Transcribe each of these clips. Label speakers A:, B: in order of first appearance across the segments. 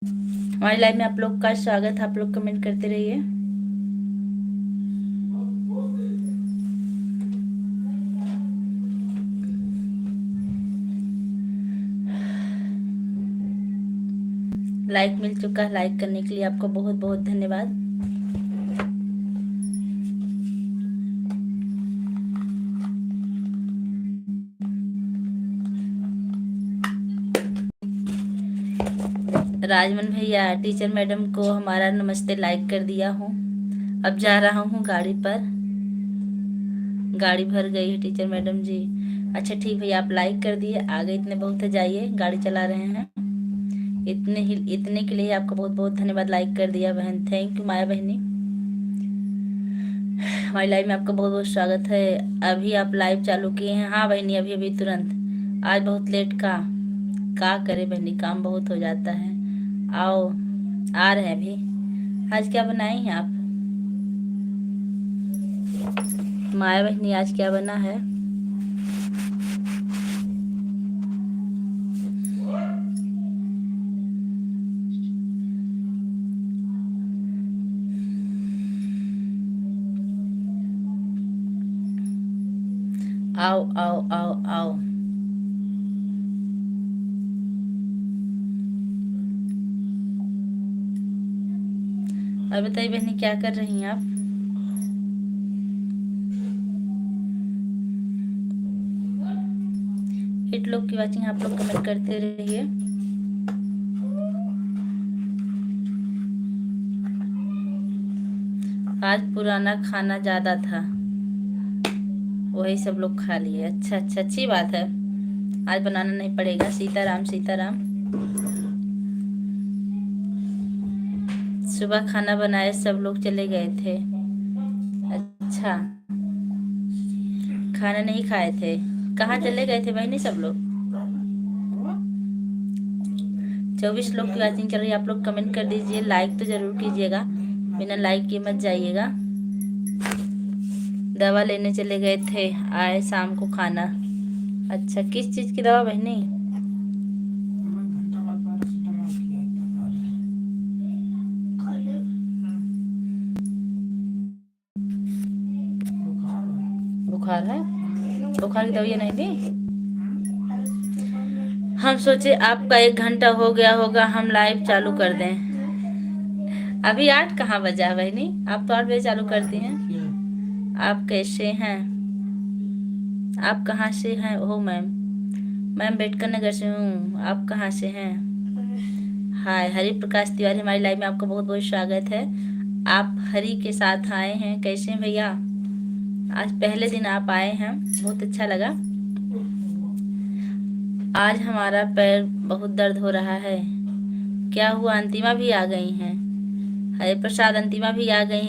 A: हमारी लाइव में आप लोग का स्वागत है। आप लोग कमेंट करते रहिए। लाइक मिल चुका है, लाइक करने के लिए आपको बहुत बहुत धन्यवाद। राजमन भैया, टीचर मैडम को हमारा नमस्ते लाइक कर दिया हूँ। अब जा रहा हूँ गाड़ी पर। गाड़ी भर गई है टीचर मैडम जी। अच्छा ठीक भैया, आप लाइक कर दिए, आगे इतने बहुत है, जाइए, गाड़ी चला रहे हैं। इतने के लिए आपका बहुत बहुत धन्यवाद। लाइक कर दिया बहन, थैंक यू माया बहनी। हमारी लाइव में आपका बहुत बहुत स्वागत है। अभी आप लाइव चालू किए हैं? हाँ बहनी, अभी अभी तुरंत। आज बहुत लेट का करे बहनी, काम बहुत हो जाता है। आओ, आ रहे हैं अभी। आज क्या बनाई हैं आप माया बहनी? आज क्या बना है? आओ आओ आओ आओ। और बताइए बहनी, क्या कर रही हैं आप? 8 लोग की वाचिंग, आप लोग कमेंट करते रहिए। आज पुराना खाना ज्यादा था, वही सब लोग खा लिए। अच्छा अच्छा, अच्छी बात है। आज बनाना नहीं पड़ेगा। सीताराम सीताराम। सुबह खाना बनाए, सब लोग चले गए थे। अच्छा, खाना नहीं खाए थे? कहाँ चले गए थे बहनी सब लोग? 24 लोग की वॉचिंग चल रही है। आप लोग कमेंट कर दीजिए, लाइक तो जरूर कीजिएगा, बिना लाइक किए मत जाइएगा। दवा लेने चले गए थे, आए शाम को खाना। अच्छा, किस चीज की दवा बहनी? बुखार है? बुखार की दवाई नहीं दी? हम सोचे आपका 1 घंटा हो गया होगा, हम लाइव चालू कर दें। अभी 8 कहाँ बजा है बहनी? आप तो 8 बजे चालू करती हैं। आप कैसे हैं? आप कहाँ से हैं? हो मैम? मैम बेटकर नगर से हूँ। आप कहाँ से हैं? हाय, हरि प्रकाश तिवारी, हमारी लाइव में आपका बहुत बहुत स्वागत है। आप हरि के साथ आए हैं, कैसे हैं भैया? आज पहले दिन आप आए हैं, बहुत अच्छा लगा। आज हमारा पैर बहुत दर्द हो रहा है। क्या हुआ? अंतिमा भी आ गई हैं। हरे प्रसाद, अंतिमा भी आ गई।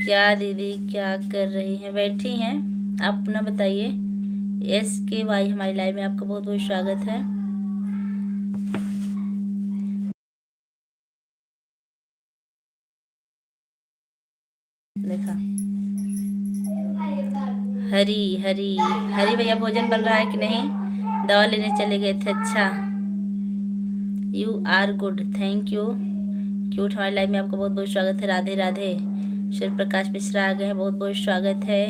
A: क्या दीदी क्या कर रही हैं? बैठी हैं। आप अपना बताइए। SKY, हमारी लाइव में आपका बहुत बहुत स्वागत है। देखा, हरी हरी हरी भैया, भोजन बन रहा है कि नहीं? दवा लेने चले गए थे। अच्छा, you are good, thank you. Cute, हमारी लाइव में आपका बहुत बहुत स्वागत है। राधे राधे। सूर्य प्रकाश मिश्रा आ गए हैं, बहुत बहुत स्वागत है।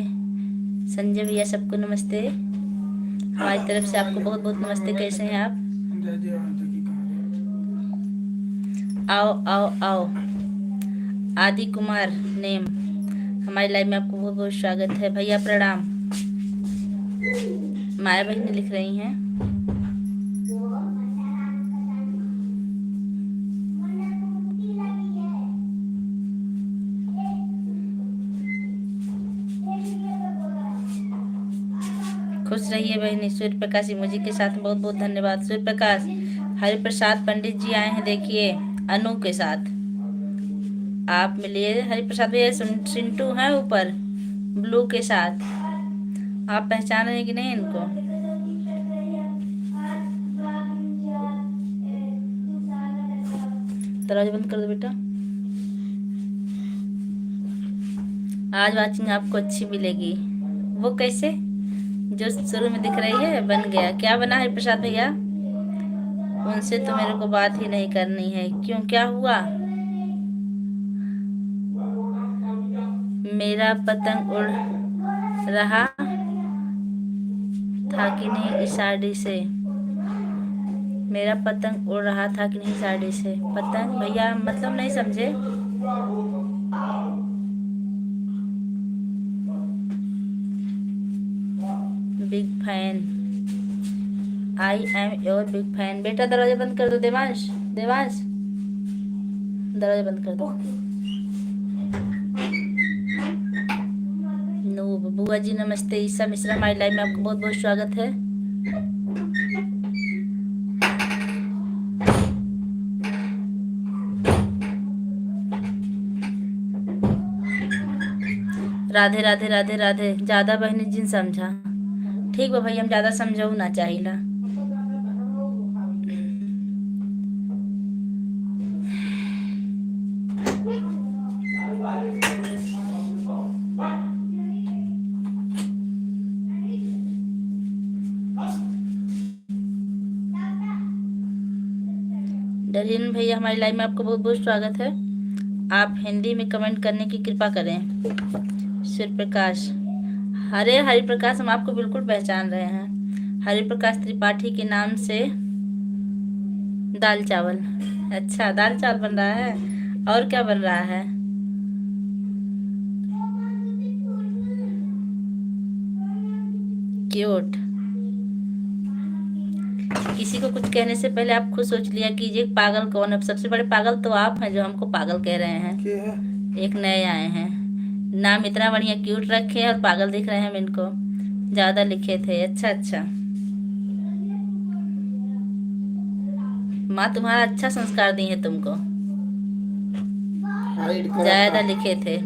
A: संजय भैया, सबको नमस्ते। हमारी तरफ से आपको बहुत बहुत नमस्ते। कैसे हैं आप? आओ आओ आओ। आदि कुमार नेम, हमारी लाइव में आपको बहुत बहुत स्वागत है। भैया प्रणाम। माया बहन लिख रही हैं। खुश रहिए बहनी। सूर्य प्रकाश इमोजी के साथ बहुत बहुत धन्यवाद। सूर्य प्रकाश, हरि प्रसाद पंडित जी आए हैं, देखिए अनु के साथ। आप मिलिए हरि प्रसाद भैया। सिंटू है ऊपर ब्लू के साथ। आप पहचान रहे हैं कि नहीं इनको? दरवाजा बंद कर दो बेटा। आज वाचिंग आपको अच्छी मिलेगी। वो कैसे? जो शुरू में दिख रही है बन गया। क्या बना है प्रसाद भैया? उनसे तो मेरे को बात ही नहीं करनी है। क्यों, क्या हुआ? मेरा पतंग उड़ रहा था कि नहीं इस साड़ी से। मेरा पतंग उड़ रहा था कि नहीं साड़ी से। पतंग भैया मतलब नहीं समझे। Big fan, I am your big fan. बेटा दरवाजा बंद कर दो। देवांश, देवांश दरवाजा बंद कर दो। नो बुआ जी नमस्ते। ईसा मिश्रा माई लाइफ में आपका बहुत बहुत स्वागत है। राधे राधे राधे राधे। ज्यादा बहनी जिन समझा। ठीक बा भाई, हम ज्यादा समझाऊ ना चाहिला। डरिन भैया हमारी लाइव में आपका बहुत बहुत स्वागत है। आप हिंदी में कमेंट करने की कृपा करें। सूर्य प्रकाश, हरे हरि प्रकाश, हम आपको बिल्कुल पहचान रहे हैं। हरि प्रकाश त्रिपाठी के नाम से दाल चावल। अच्छा, दाल चावल बन रहा है। और क्या बन रहा है? क्यूट। किसी को कुछ कहने से पहले आप खुद सोच लिया कि ये पागल कौन है। सबसे बड़े पागल तो आप हैं जो हमको पागल कह रहे हैं। एक नए आए हैं, नाम इतना बढ़िया क्यूट रखे हैं और पागल दिख रहे हैं। हम इनको ज्यादा लिखे थे। अच्छा अच्छा, माँ तुम्हारा अच्छा संस्कार दी है तुमको। ज्यादा लिखे थे।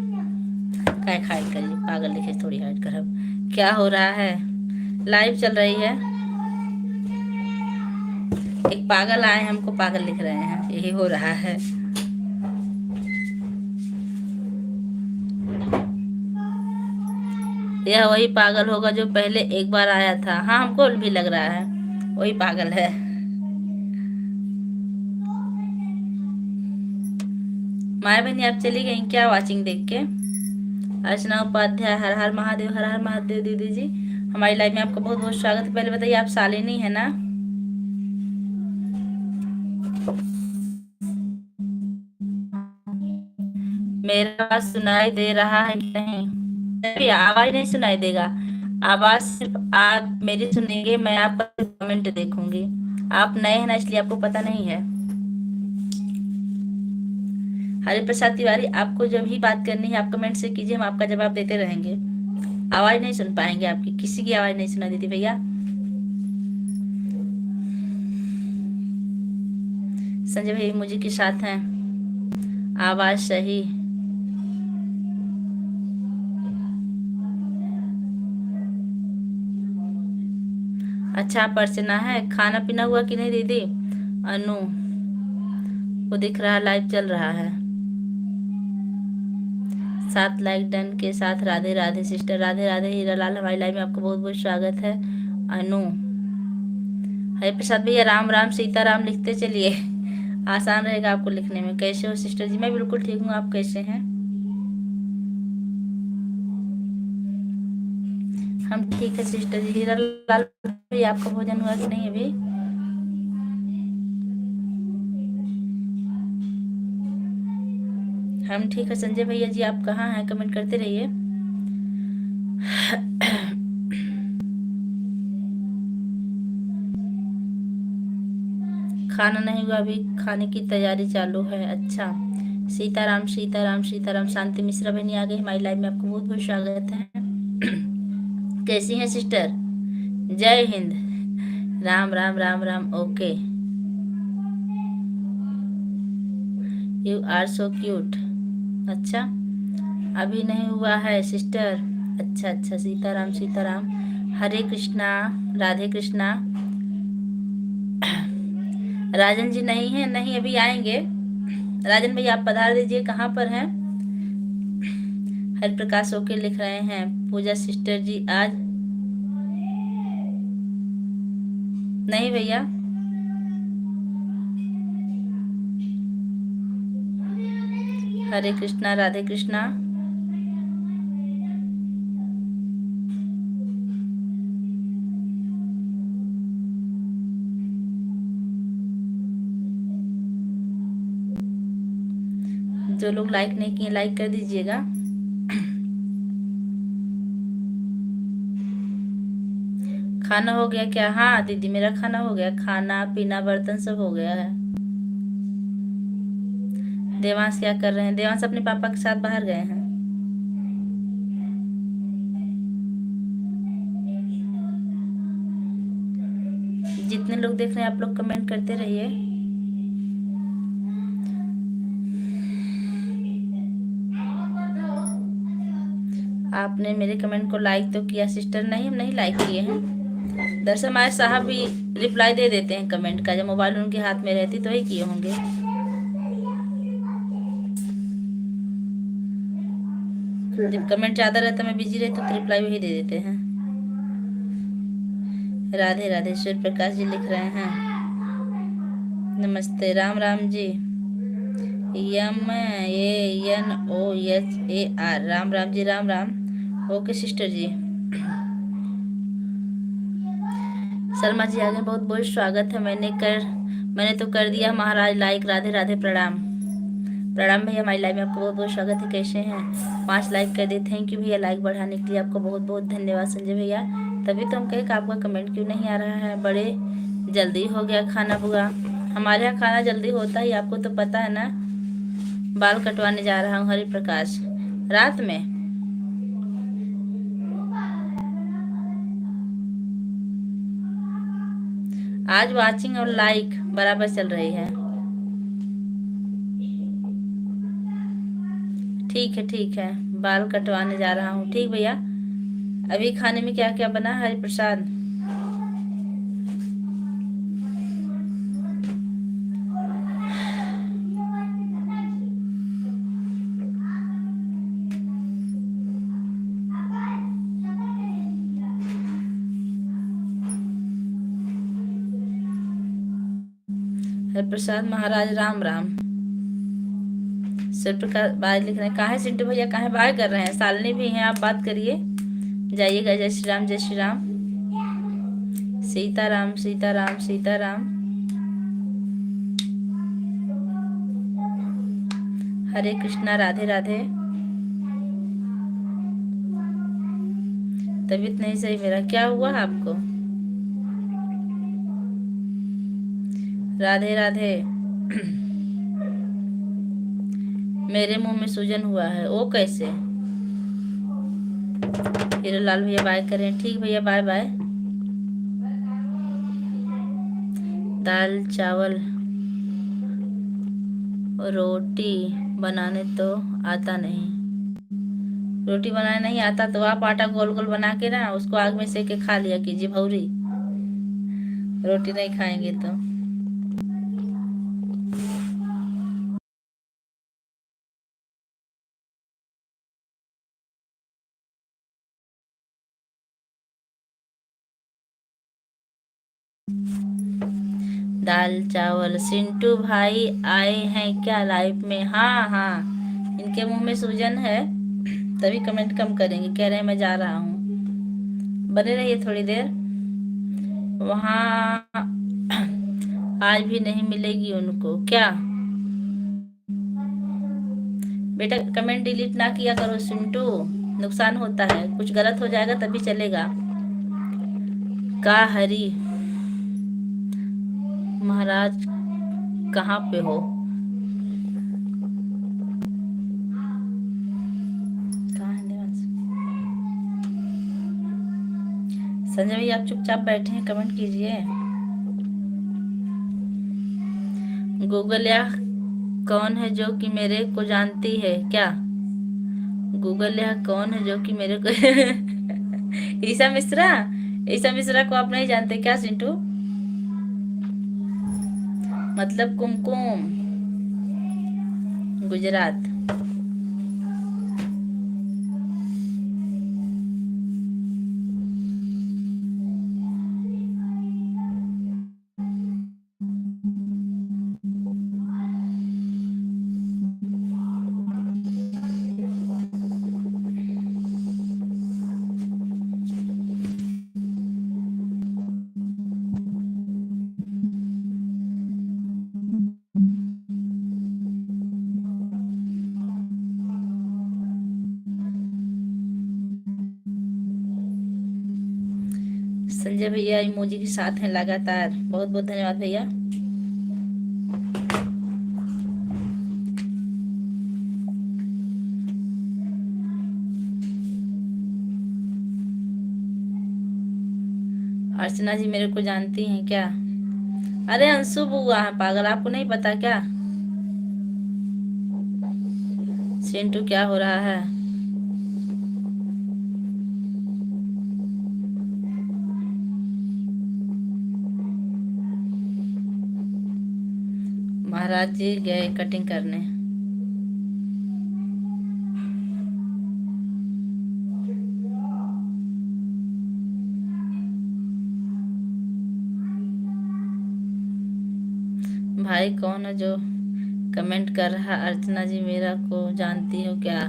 A: काय हाइड करिए, पागल लिखे थोड़ी हाइड करब। क्या हो रहा है? लाइव चल रही है। एक पागल आए हमको पागल लिख रहे हैं, यही हो रहा है। यह वही पागल होगा जो पहले एक बार आया था। हाँ, हमको भी लग रहा है वही पागल है। माया बहनी आप चली गई क्या वाचिंग देख के? अर्चना उपाध्याय, हर हर महादेव, हर हर महादेव दीदी जी। हमारी लाइफ में आपका बहुत बहुत स्वागत है। पहले बताइए आप शालिनी है ना? मेरा आवाज सुनाई दे रहा है कि नहीं? आवाज नहीं सुनाई देगा। आवाज सिर्फ आप मेरी सुनेंगे, मैं आपका कमेंट देखूंगी। आप नए हैं ना, इसलिए आपको पता नहीं है। हरि प्रसाद तिवारी, आपको जब भी बात करनी है आप कमेंट से कीजिए, हम आपका जवाब देते रहेंगे। आवाज नहीं सुन पाएंगे आपकी, किसी की आवाज नहीं सुना देती भैया। संजय भाई मुझे के साथ हैं। आवाज सही। अच्छा, अर्चना है। खाना पीना हुआ कि नहीं दीदी? अनु वो दिख रहा, लाइव चल रहा है। 7 लाइक डन के साथ राधे राधे सिस्टर। राधे राधे हीरा लाल, हमारी लाइव में आपका बहुत बहुत स्वागत है। अनु, हरे प्रसाद भैया राम राम सीता राम लिखते चलिए, आसान रहेगा आपको लिखने में। कैसे हो सिस्टर जी? मैं बिल्कुल ठीक हूँ, आप कैसे हैं? हम ठीक है सिस्टर जी। हीरा लाल भैया आपका भोजन हुआ कि नहीं अभी? हम ठीक है। संजय भैया जी आप कहाँ हैं? कमेंट करते रहिए। खाना नहीं हुआ अभी, खाने की तैयारी चालू है। अच्छा, सीताराम सीताराम सीताराम। शांति मिश्रा बहनी आ गई हमारी लाइव में, आपको बहुत बहुत स्वागत है। कैसी हैं सिस्टर? जय Hind. Ram Ram Ram Ram. Okay, you are so cute. अच्छा, अभी नहीं हुआ है सिस्टर। अच्छा अच्छा, सीताराम सीताराम। हरे कृष्णा, राधे कृष्णा। राजन जी नहीं है? नहीं, अभी आएंगे। राजन भैया आप पधार दीजिए। कहाँ पर हैं? हर प्रकाश ओके लिख रहे हैं। पूजा सिस्टर जी आज नहीं भैया। हरे कृष्णा, राधे कृष्णा। जो लोग लाइक नहीं किए लाइक कर दीजिएगा। खाना हो गया क्या? हाँ दीदी, मेरा खाना हो गया। खाना पीना बर्तन सब हो गया है। देवांश क्या कर रहे हैं? देवांश अपने पापा के साथ बाहर गए हैं। जितने लोग देख रहे हैं आप लोग कमेंट करते रहिए। आपने मेरे कमेंट को लाइक तो किया सिस्टर? नहीं, हम नहीं लाइक किए हैं। दरअसल हमारे साहब भी रिप्लाई दे देते हैं कमेंट का, जब मोबाइल उनके हाथ में रहती तो ही किए होंगे। जब कमेंट ज़्यादा रहता, मैं बिजी रहती तो रिप्लाई वही दे देते हैं। राधे राधे, सूर्य प्रकाश जी लिख रहे हैं नमस्ते। Ram Ram ji. YANOSAR, Ram Ram ji, Ram Ram. Okay sister जी। शर्मा जी आगे बहुत बहुत स्वागत है। मैंने तो कर दिया महाराज लाइक। राधे राधे, प्रणाम। प्रणाम भैया, हमारी लाइव में आपको बहुत बहुत स्वागत है। कैसे हैं? 5 लाइक कर दिए, थैंक यू भैया। लाइक बढ़ाने के लिए आपको बहुत बहुत धन्यवाद संजय भैया। तभी तो हम कहे कि आपका कमेंट क्यों नहीं आ रहा है। बड़े जल्दी हो गया खाना बुआ। हमारे यहाँ खाना जल्दी होता ही, आपको तो पता है ना। बाल कटवाने जा रहा हूँ हरि प्रकाश रात में। आज वाचिंग और लाइक बराबर चल रही है। ठीक है ठीक है, बाल कटवाने जा रहा हूँ। ठीक भैया। अभी खाने में क्या क्या बना हरि प्रसाद? हरि प्रसाद महाराज, राम राम। सिर प्रकाश बाय लिख रहे हैं। कहाँ है सिंटू भैया? कहाँ बाय कर रहे हैं? सालनी भी हैं, आप बात करिए। जाइएगा। जय श्री राम, जय श्री राम। सीताराम सीताराम सीताराम। हरे कृष्णा, राधे राधे। तबीयत नहीं सही मेरा। क्या हुआ आपको? राधे राधे। मेरे मुंह में सूजन हुआ है। वो कैसे? हीरो लाल भैया बाय करें। ठीक भैया, बाय बाय। दाल चावल रोटी बनाने तो आता नहीं। रोटी बनाने नहीं आता तो आप आटा गोल गोल बना के ना उसको आग में सेक के खा लिया कीजिए भौरी। रोटी नहीं खाएंगे तो। दाल चावल। सिंटू भाई आए हैं क्या लाइव में? हाँ हाँ, इनके मुंह में सूजन है तभी कमेंट कम करेंगे। कह रहे हैं मैं जा रहा हूँ। बने रहिए थोड़ी देर। वहाँ आज भी नहीं मिलेगी उनको क्या? बेटा कमेंट डिलीट ना किया करो सिंटू, नुकसान होता है। कुछ गलत हो जाएगा तभी चलेगा। का हरी महाराज कहाँ पे हो? कहाँ है देवांश? संजय भैया आप चुपचाप बैठे हैं, कमेंट कीजिए। गूगल या कौन है जो कि मेरे को जानती है क्या? गूगल या कौन है जो कि मेरे को ईसा मिश्रा। ईसा मिश्रा को आप नहीं जानते क्या सिंटू? मतलब कुमकुम, गुजरात। संजय भैया इमोजी के साथ हैं लगातार, बहुत बहुत धन्यवाद भैया। अर्चना जी मेरे को जानती हैं क्या? अरे अंशु बुआ है पागल, आपको नहीं पता क्या? चिंटू क्या हो रहा है? महाराज जी गए कटिंग करने। भाई कौन है जो कमेंट कर रहा? अर्चना जी मेरा को जानती हो क्या?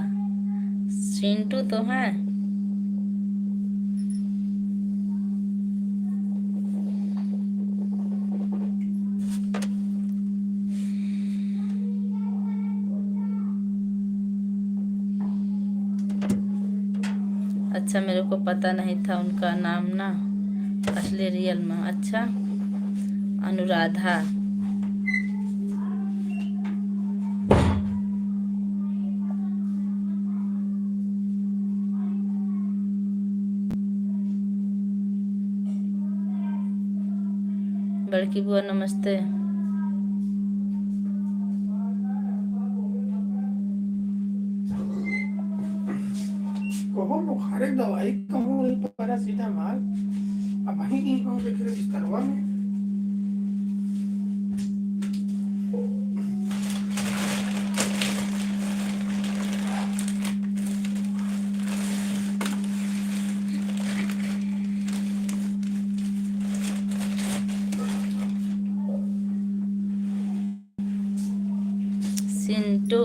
A: चिंटू तो है। अच्छा मेरे को पता नहीं था उनका नाम ना असली रियल में। अच्छा अनुराधा। बड़की बुआ नमस्ते।
B: कहो बुखार दवाई कहूँ पैरासीटामॉल, अब वहीं कहीं कहूँ देख रहे बिस्तरवा में।
A: चिंटू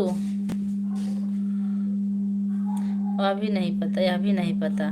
A: अभी नहीं पता, अभी नहीं पता।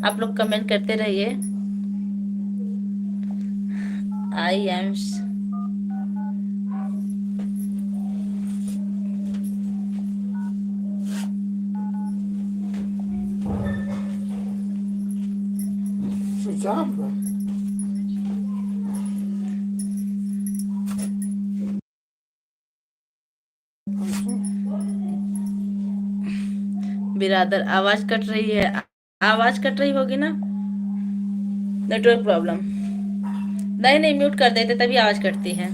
A: आप लोग कमेंट करते रहिए। I am
B: switch off.
A: बिरादर आवाज कट रही है। आवाज कट रही होगी ना, नेटवर्क प्रॉब्लम। नहीं नहीं म्यूट कर देते तभी आवाज कटती है।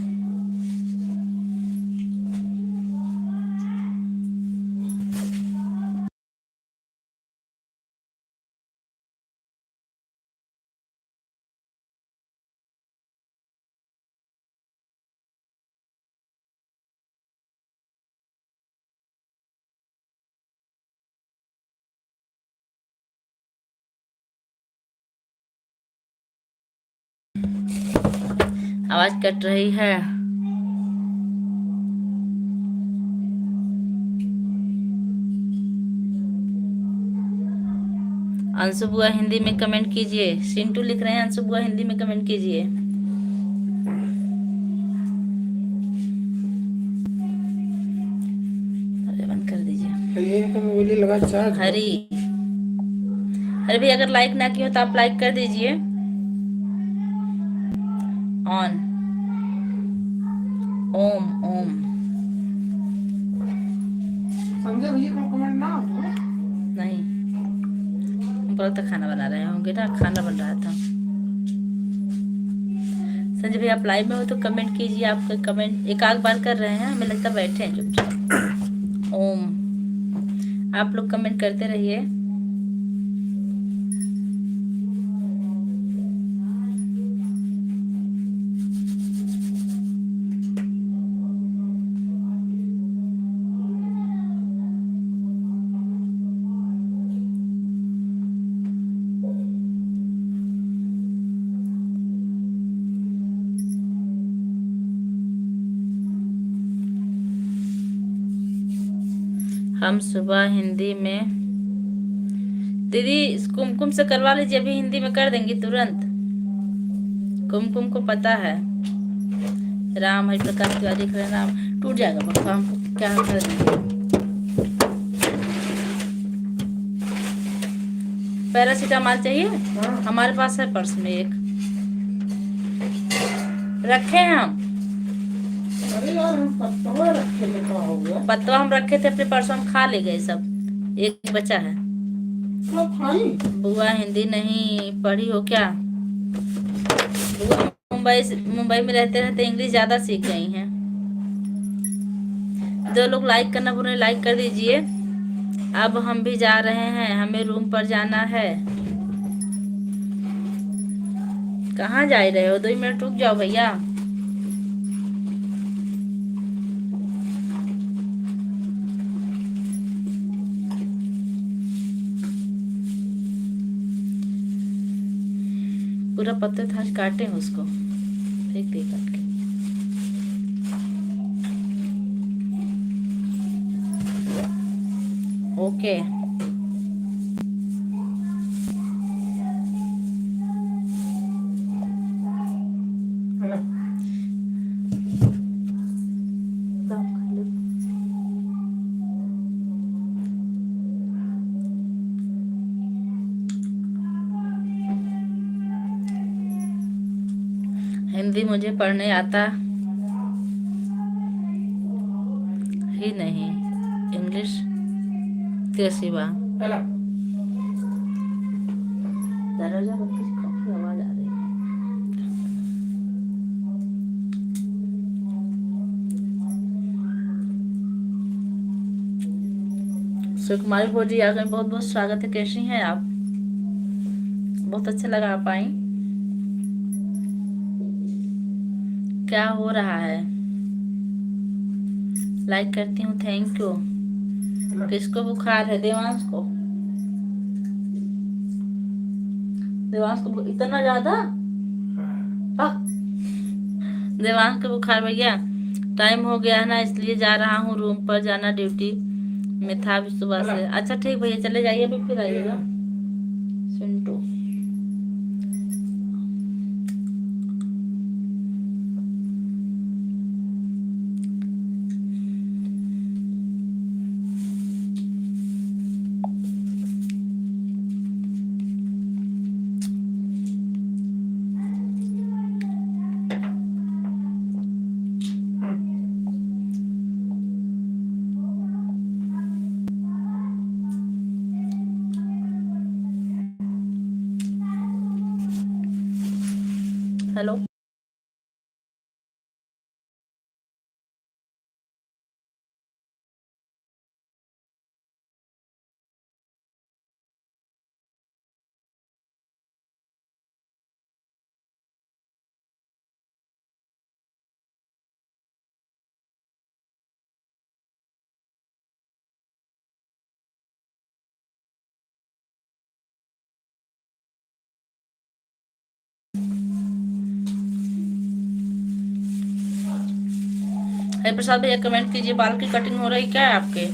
A: आवाज कट रही है। अंशु बुआ हिंदी में कमेंट कीजिए। सिंटू लिख रहे हैं अंशु बुआ हिंदी में कमेंट कीजिए। अरे बंद कर दीजिए।
B: ये तो मोबाइल लगा चार्ज।
A: हरी अरे भाई अगर लाइक ना किया हो तो आप लाइक कर दीजिए। ऑन। ओम ओम।
B: संजय भैया को कमेंट ना हो।
A: नहीं हम पर तो खाना बना रहे होंगे ना, खाना बन रहा था। संजय भाई आप लाइव में हो तो कमेंट कीजिए। आपका कमेंट एक आध बार कर रहे हैं, हमें लगता बैठे हैं चुपचाप। ओम आप लोग कमेंट करते रहिए। हम सुबह हिंदी में, दीदी इस कुमकुम से करवा लीजिए, अभी हिंदी में कर देंगी तुरंत। कुमकुम को पता है। राम हरिप्रकाश तिवारी खड़े नाम टूट जाएगा पप्पा, हमको क्या कर देंगे। पैरासीटामॉल चाहिए?
B: हाँ।
A: हमारे पास है पर्स में एक, रखे हैं हम।
B: अरे यार हम पत्तवा रखे थे, क्या हो गया?
A: पत्ता हम रखे थे अपने पर्स, हम खा ले गए सब, एक बचा है।
B: सब खाई?
A: बुआ हिंदी नहीं पढ़ी हो क्या? बुआ मुंबई में रहते रहते इंग्लिश ज्यादा सीख गई हैं। जो लोग लाइक करना भूल रहे लाइक कर दीजिए। अब हम भी जा रहे हैं, हमें रूम पर जाना है। कहाँ जा रहे हो? 2 मिनट रुक जाओ भैया। पूरा पत्ते था, काटे उसको, फेंक दे काट के। Okay
B: hello.
A: हिंदी मुझे पढ़ने आता ही नहीं, इंग्लिश के सिवा।
B: हेलो।
A: दरवाजा बंद कीजिए, काफी आवाज आ रही है। सुकुमारी भोजी आ गए, बहुत बहुत स्वागत है। कैसी हैं आप? बहुत अच्छा लगा आप आई। क्या हो रहा है? लाइक करती हूँ, थैंक यू। किसको बुखार है? देवांश को। देवांश को इतना ज्यादा? देवांश को बुखार भैया। टाइम हो गया है ना, इसलिए जा रहा हूँ रूम पर, जाना ड्यूटी में था भी सुबह से। अच्छा ठीक भैया, चले जाइए, अभी फिर आइएगा। सिंटू हेलो। हरि प्रसाद भैया कमेंट कीजिए, बाल की कटिंग हो रही क्या है आपके?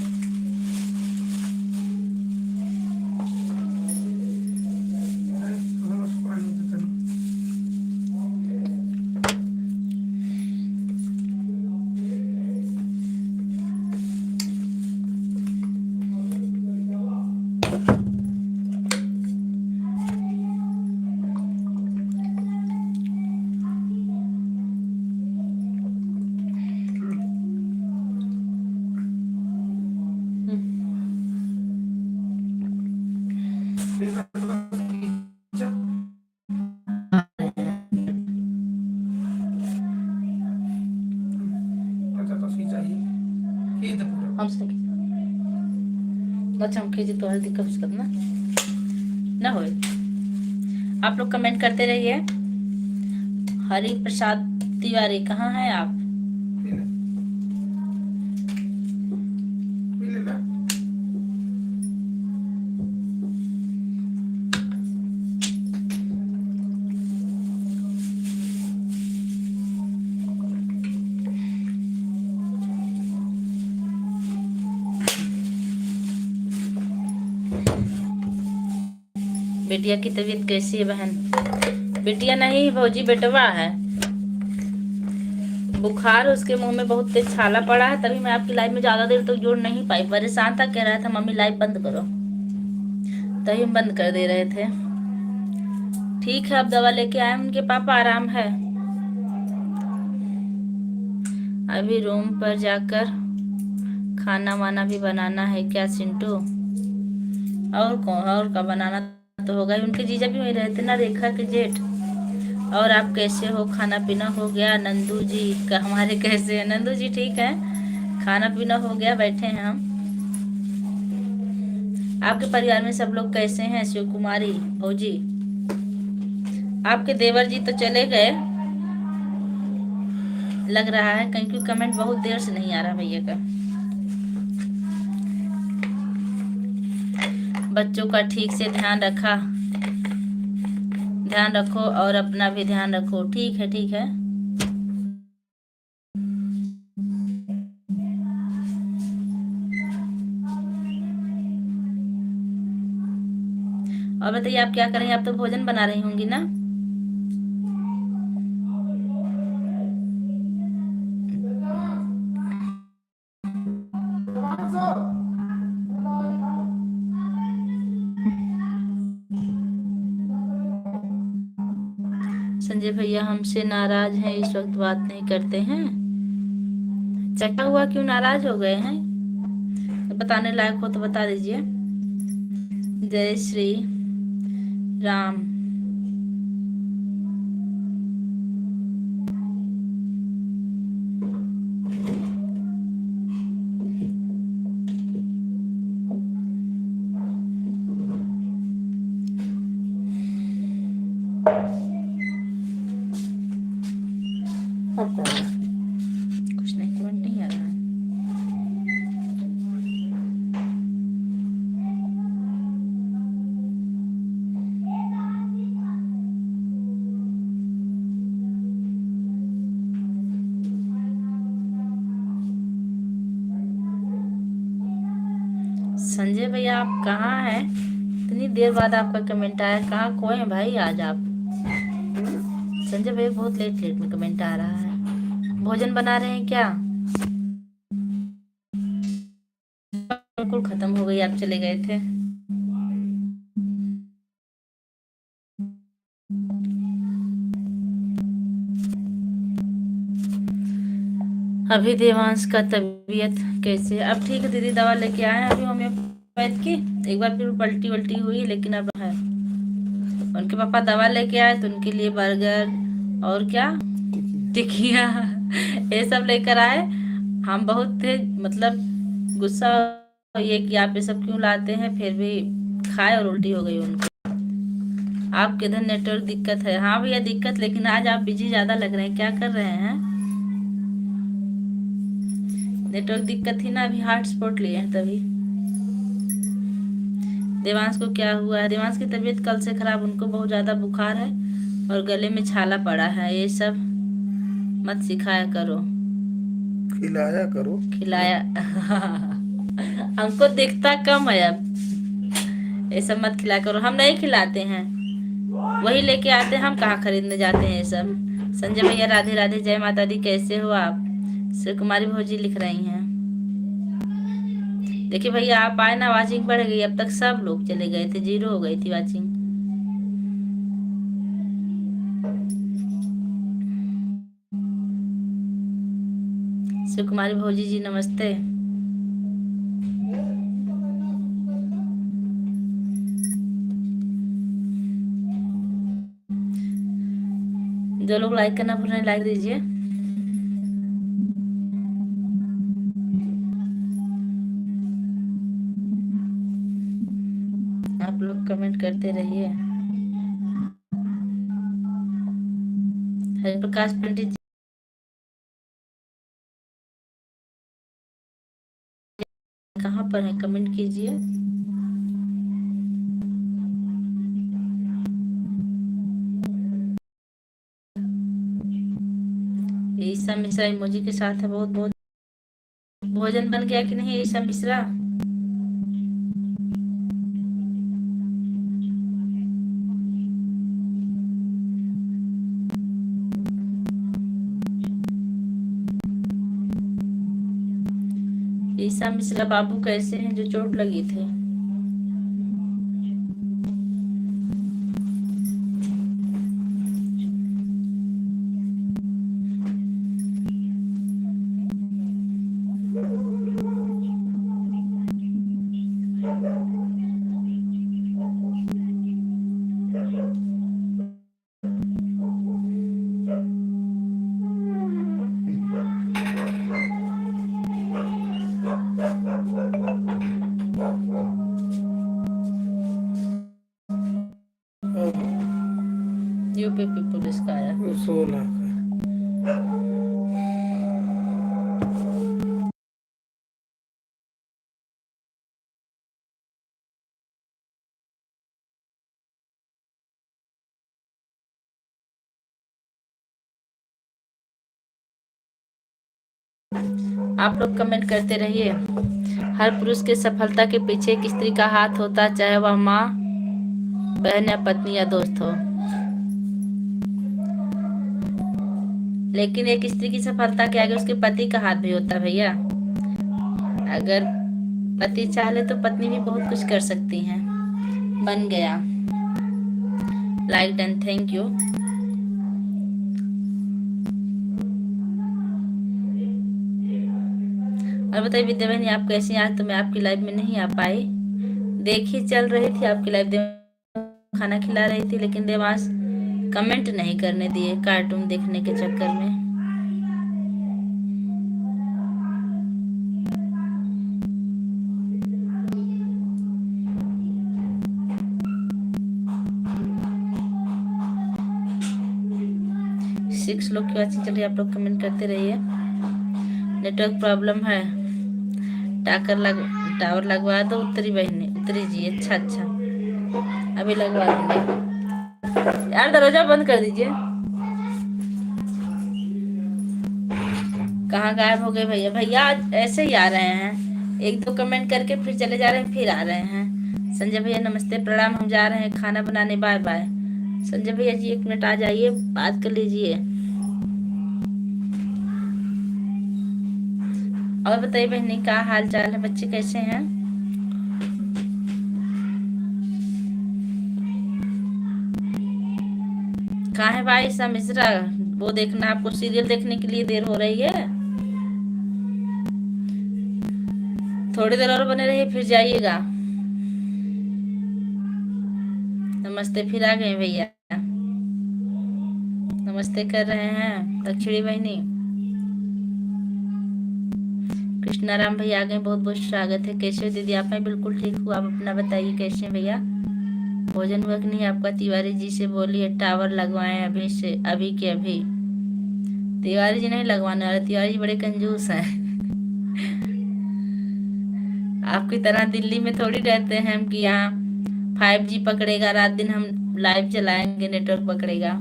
A: अच्छा हम खींचे तो हल्दी कब करना ना हो। आप लोग कमेंट करते रहिए। हरि प्रसाद तिवारी कहाँ हैं आप? बेटिया की तबीयत कैसी है बहन? बेटिया नहीं भौजी, बेटवा है। बुखार, उसके मुंह में बहुत तेज छाला पड़ा है, तभी मैं आपकी लाइव में ज्यादा देर तक जोड़ नहीं पाई। परेशान था, कह रहा था मम्मी लाइव बंद करो, तभी हम बंद कर दे रहे थे। ठीक है, अब दवा लेके आए, उनके पापा आराम है। अभी रूम पर जाकर खाना वाना भी बनाना है क्या चिंटू? और कौन, और का बनाना तो होगा ही। उनके जीजा भी वही रहते ना, रेखा के जेठ। और आप कैसे हो? खाना पीना हो गया? नंदू जी का हमारे कैसे है? नंदू जी ठीक है, खाना पीना हो गया, बैठे हैं हम। आपके परिवार में सब लोग कैसे हैं? शिव कुमारी भौजी, आपके देवर जी तो चले गए लग रहा है, कहीं क्यों कमेंट बहुत देर से नहीं आ रहा भैया का। बच्चों का ठीक से ध्यान रखो और अपना भी ध्यान रखो। ठीक है, ठीक है। और बताइए आप क्या कर रही हैं? आप तो भोजन बना रही होंगी ना? संजय भैया हमसे नाराज हैं, इस वक्त बात नहीं करते हैं। चक्का हुआ, क्यों नाराज हो गए हैं? बताने लायक हो तो बता दीजिए। जय श्री राम। कुछ नहीं, कमेंट नहीं आ रहा है। संजय भैया आप कहाँ हैं? इतनी देर बाद आपका कमेंट आया, कहाँ खोए हैं भाई आज आप? संजय भैया बहुत लेट लेट में कमेंट आ रहा है। भोजन बना रहे हैं क्या? बिल्कुल खत्म हो गई, आप चले गए थे। अभी देवांश का तबीयत कैसे? अब ठीक है दीदी, दवा लेके आए हैं अभी होम्योपैथ की। एक बार फिर पलटी वल्टी हुई, लेकिन अब है। उनके पापा दवा लेके आए तो उनके लिए बर्गर और क्या, टिकिया ये सब लेकर आए। हम बहुत थे, मतलब गुस्सा ये कि आप ये सब क्यों लाते हैं, फिर भी खाए और उल्टी हो गई उनको। आपके इधर नेटवर्क दिक्कत है? हाँ भैया दिक्कत, लेकिन आज आप बिजी ज्यादा लग रहे हैं, क्या कर रहे हैं? नेटवर्क दिक्कत थी ना, अभी हॉटस्पॉट लिए हैं तभी। देवांश को क्या हुआ है? देवांश की तबीयत कल से खराब, उनको बहुत ज्यादा बुखार है और गले में छाला पड़ा है। ये सब मत सिखाया करो,
B: खिलाया करो।
A: खिलाया हमको दिखता कम है अब। ये सब मत खिलाया करो, हम नहीं खिलाते हैं, वही लेके आते हैं, हम कहाँ खरीदने जाते हैं ये सब। संजय भैया राधे राधे, जय माता दी, कैसे हो आप? शिव कुमारी भौजी लिख रही हैं। देखिए भैया आप आए ना, वाचिंग बढ़ गई, अब तक सब लोग चले गए थे, 0 हो गई थी वाचिंग। शिव कुमारी भौजी जी नमस्ते। जो लोग लाइक करना भूल रहे हैं लाइक दीजिए। आप लोग कमेंट करते रहिए। हरिप्रकाश पंडित जी कहाँ पर है? कमेंट कीजिए। ईसा मिश्रा इमोजी के साथ है, बहुत बहुत। भोजन बन गया कि नहीं ईसा मिश्रा? ईसा मिश्रा बाबू कैसे हैं जो चोट लगी थी? यूपी पुलिस का आया।
B: 16 का।
A: आप लोग कमेंट करते रहिए। हर पुरुष के सफलता के पीछे एक स्त्री का हाथ होता, चाहे वह माँ, बहन या पत्नी या दोस्त हो। लेकिन एक स्त्री की सफलता के आगे उसके पति का हाथ भी होता है भैया। अगर पति चाहे तो पत्नी भी बहुत कुछ कर सकती हैं। बन गया। Like done, thank you. और बताइए विद्या बहनी, आप कैसी हैं? आज तो मैं आपकी लाइव में नहीं आ पाई। देखी चल रही थी आपकी लाइव, खाना खिला रही थी, लेकिन देवांश कमेंट नहीं करने दिए कार्टून देखने के चक्कर में। सिक्स लोग की वाचिंग चल रही है, आप लोग कमेंट करते रहिए। नेटवर्क प्रॉब्लम है, टावर लगवा दो। उत्तरी बहनी, उत्तरी जी, अच्छा अच्छा, अभी लगवा देंगे। यार दरवाजा बंद कर दीजिए। कहाँ गायब हो गए भैया? भैया आज ऐसे ही आ रहे हैं, एक दो कमेंट करके फिर चले जा रहे हैं, फिर आ रहे हैं। संजय भैया नमस्ते प्रणाम, हम जा रहे हैं खाना बनाने, बाय बाय। संजय भैया जी 1 मिनट आ जाइए, बात कर लीजिए। और बताइए बहनी, क्या हाल चाल है? बच्चे कैसे हैं? कहाँ है भाई ईसा मिश्रा? वो देखना, आपको सीरियल देखने के लिए देर हो रही है। थोड़ी देर और बने रहिए, फिर जाइएगा। नमस्ते, फिर आ गए भैया। नमस्ते कर रहे हैं दक्षिणी बहनी। कृष्णाराम भैया आ गए, बहुत बहुत स्वागत है। कैसे दीदी आप हैं? बिल्कुल ठीक हूँ, आप अपना बताइए कैसे भैया? भोजन हुआ कि नहीं आपका? तिवारी जी से बोलिए टावर लगवाएं अभी से, अभी के अभी। तिवारी जी नहीं लगवाने वाले, तिवारी जी बड़े कंजूस हैं। आपकी तरह दिल्ली में थोड़ी रहते हैं हम कि यहाँ 5G पकड़ेगा, रात दिन हम लाइव चलाएंगे, नेटवर्क पकड़ेगा।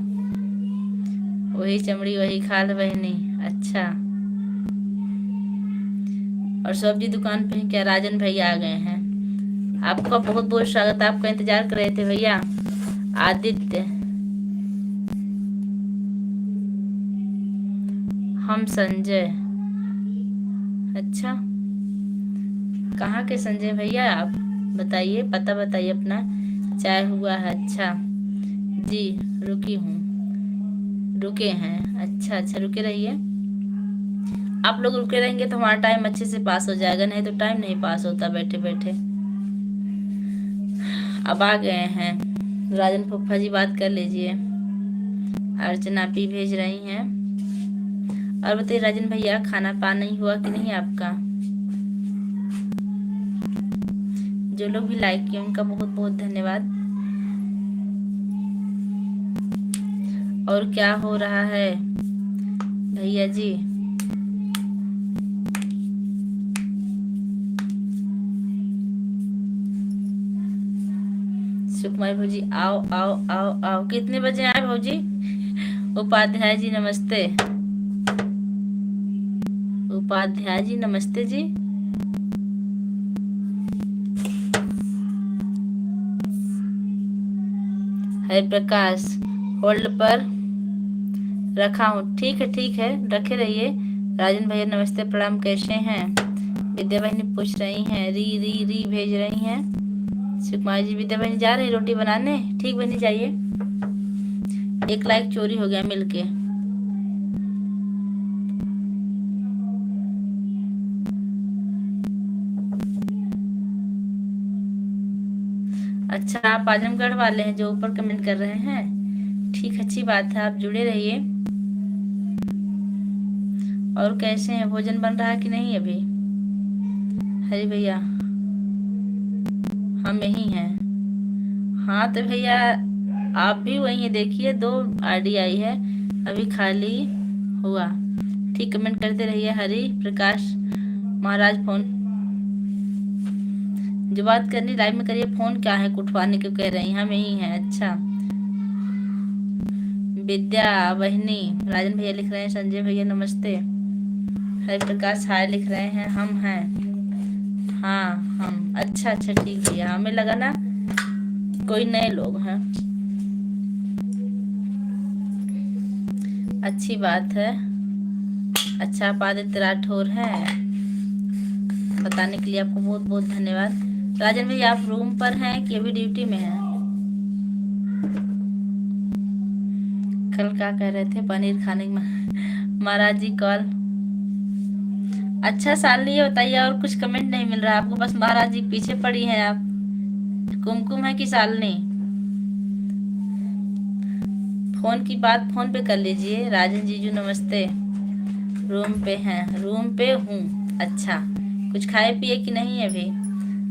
A: वही चमड़ी वही खाल बहनी, अच्छा। और सब्जी दुकान पे क्या? राजन भैया आ गए हैं, आपका बहुत बहुत स्वागत। आपका इंतजार कर रहे थे भैया। आदित्य, हम संजय, अच्छा। कहाँ के संजय भैया आप? बताइए, पता बताइए अपना। चाय हुआ है, अच्छा जी। रुकी हूँ, रुके हैं, अच्छा अच्छा, रुके रहिए। आप लोग रुके रहेंगे तो हमारा टाइम अच्छे से पास हो जाएगा, नहीं तो टाइम नहीं पास होता बैठे बैठे। अब आ गए हैं राजन फूफा जी, बात कर लीजिए। अर्चना पी भेज रही हैं। और बताइए राजन भैया, खाना पानी हुआ कि नहीं आपका? जो लोग भी लाइक किए उनका बहुत बहुत धन्यवाद। और क्या हो रहा है भैया जी? सुकुमारी भौजी, आओ आओ आओ आओ। कितने बजे आए भौजी? उपाध्याय जी नमस्ते। उपाध्याय जी नमस्ते जी। हरे प्रकाश, होल्ड पर रखा हूँ, ठीक है रखे रहिए। राजन भैया नमस्ते प्रणाम, कैसे हैं? विद्या बहनी पूछ रही हैं, री री री भेज रही हैं। सुकुमार जी, विद्या बहनी जा रही रोटी बनाने। ठीक बहनी, जाइए। 1 लाइक चोरी हो गया मिलके। अच्छा, आप आजमगढ़ वाले हैं जो ऊपर कमेंट कर रहे हैं। ठीक, अच्छी बात है, आप जुड़े रहिए। और कैसे हैं, भोजन बन रहा है कि नहीं अभी? हरी भैया, हम यही हैं। हाँ तो भैया आप भी वही है, देखिए 2 आईडी आई है, अभी खाली हुआ। ठीक, कमेंट करते रहिए। हरि प्रकाश महाराज, फोन जो बात करनी लाइव में करिए। फोन क्या है कुटवाने क्यों कह रही हैं? हम यही हैं। अच्छा, विद्या बहनी, राजन भैया लिख रहे हैं, संजय भैया नमस्ते, हरि प्रकाश हाय लिख रहे हैं, हम हैं। हाँ हम, अच्छा अच्छा ठीक भैया, हमें लगा ना कोई नए लोग हैं। अच्छी बात है। अच्छा, आप आदित्य राठौर हैं, बताने के लिए आपको बहुत बहुत धन्यवाद। राजन भैया, आप रूम पर हैं कि अभी ड्यूटी में हैं? कल क्या कह रहे थे, पनीर खाने में? महाराज जी कॉल। अच्छा सालनी, ये बताइए, और कुछ कमेंट नहीं मिल रहा आपको? बस महाराज जी पीछे पड़ी हैं आप। कुमकुम है कि सालनी? फोन की बात फोन पे कर लीजिए। राजन जीजू नमस्ते। रूम पे हैं? रूम पे हूँ। अच्छा, कुछ खाए पिए कि नहीं अभी?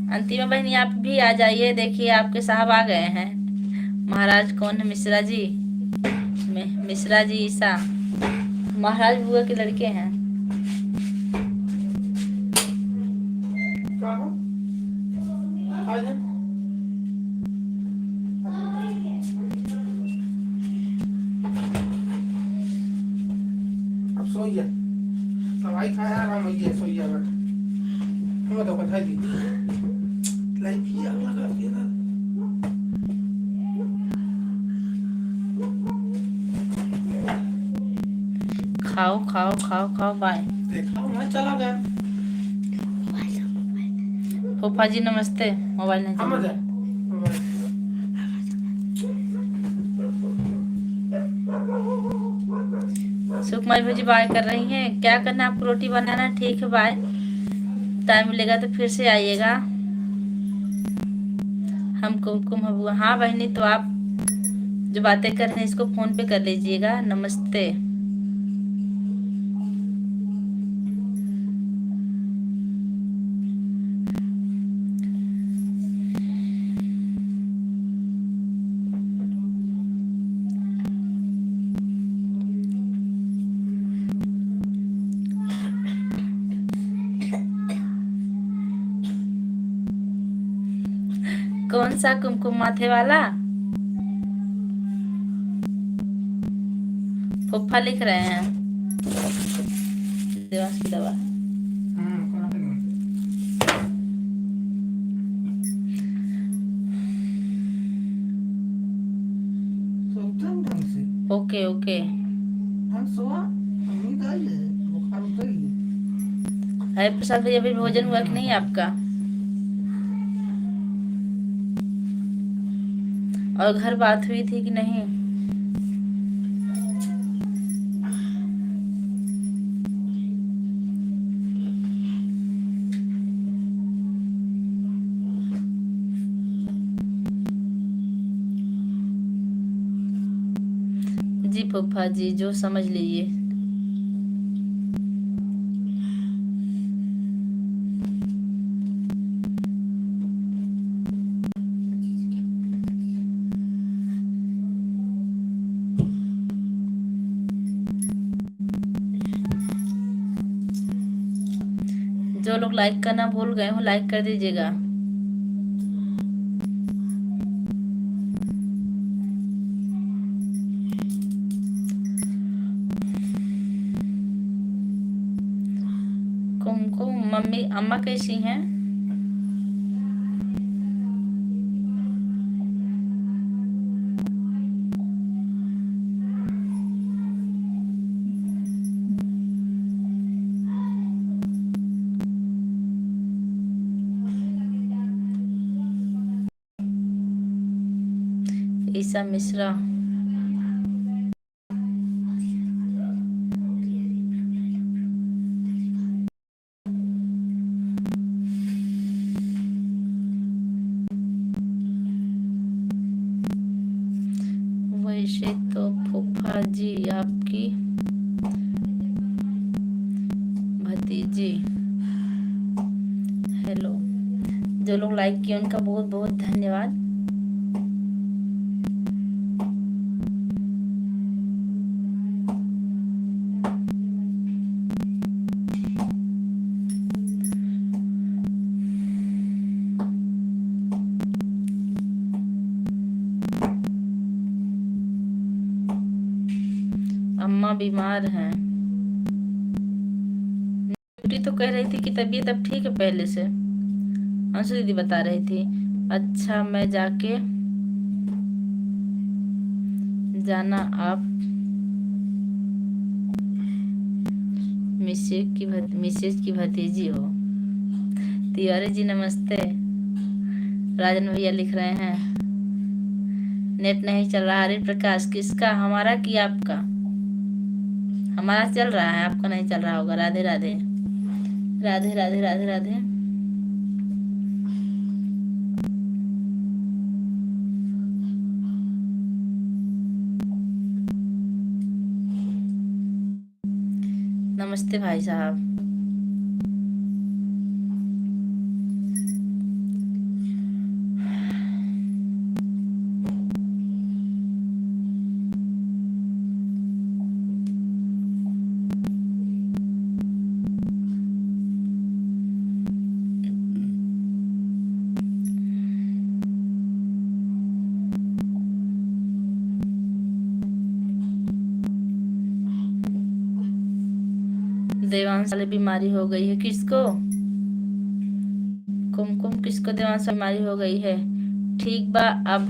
A: अंतिमा बहनी, आप भी आ जाइए, देखिए आपके साहब आ गए हैं। महाराज कौन है? मिश्रा जी, मिश्रा जी ईसा, महाराज बुआ के लड़के हैं।
B: क्या हो? आ जा। अब सो जा, दवाई खाया आराम हो गया, सो जा बेटा। हमें तो बता दी लाइक किया लगा दिया ना।
A: खाओ खाओ खाओ खाओ, बाय।
B: देखा मैं चला गया।
A: फूफा जी नमस्ते। मोबाइल नहीं
B: हम
A: चल
B: जा।
A: रहा। सुखमय भजी बाय कर रही हैं। क्या करना है आपको? रोटी बनाना। ठीक है, बाय। टाइम मिलेगा तो फिर से आइएगा। हम कुमकुम हबुआ। हाँ बहनी, तो आप जो बातें कर रहे हैं इसको फोन पे कर लीजिएगा। नमस्ते। कौन सा कुमकुम माथे वाला? फुफ्फा लिख रहे हैं। देवांश की दवा। Okay okay. है प्रसाद भैया, अभी भोजन हुआ कि नहीं आपका? और घर बात हुई थी कि नहीं? जी फूफा जी, जो समझ लीजिए। जो लोग लाइक करना भूल गए हो, लाइक कर दीजिएगा। कुमकुम मम्मी अम्मा कैसी हैं? ईसा मिश्रा, वैसे तो फूफा जी आपकी भतीजी। हेलो, जो लोग लाइक किए उनका बहुत बहुत धन्यवाद। अम्मा बीमार हैं। ड्यूटी तो कह रही थी कि तबीयत अब ठीक है पहले से, अंशु दीदी बता रही थी। अच्छा, मैं जाके जाना, आप मिसेज की भतीजी हो। तिवारी जी नमस्ते। राजन भैया लिख रहे हैं नेट नहीं चल रहा। हरि प्रकाश, किसका, हमारा कि आपका? हमारा चल रहा है, आपका नहीं चल रहा होगा। राधे राधे राधे राधे राधे राधे। नमस्ते भाई साहब। देवांश वाली बीमारी हो गई है किसको? कुमकुम, किसको देवांश बीमारी हो गई है? ठीक बा। अब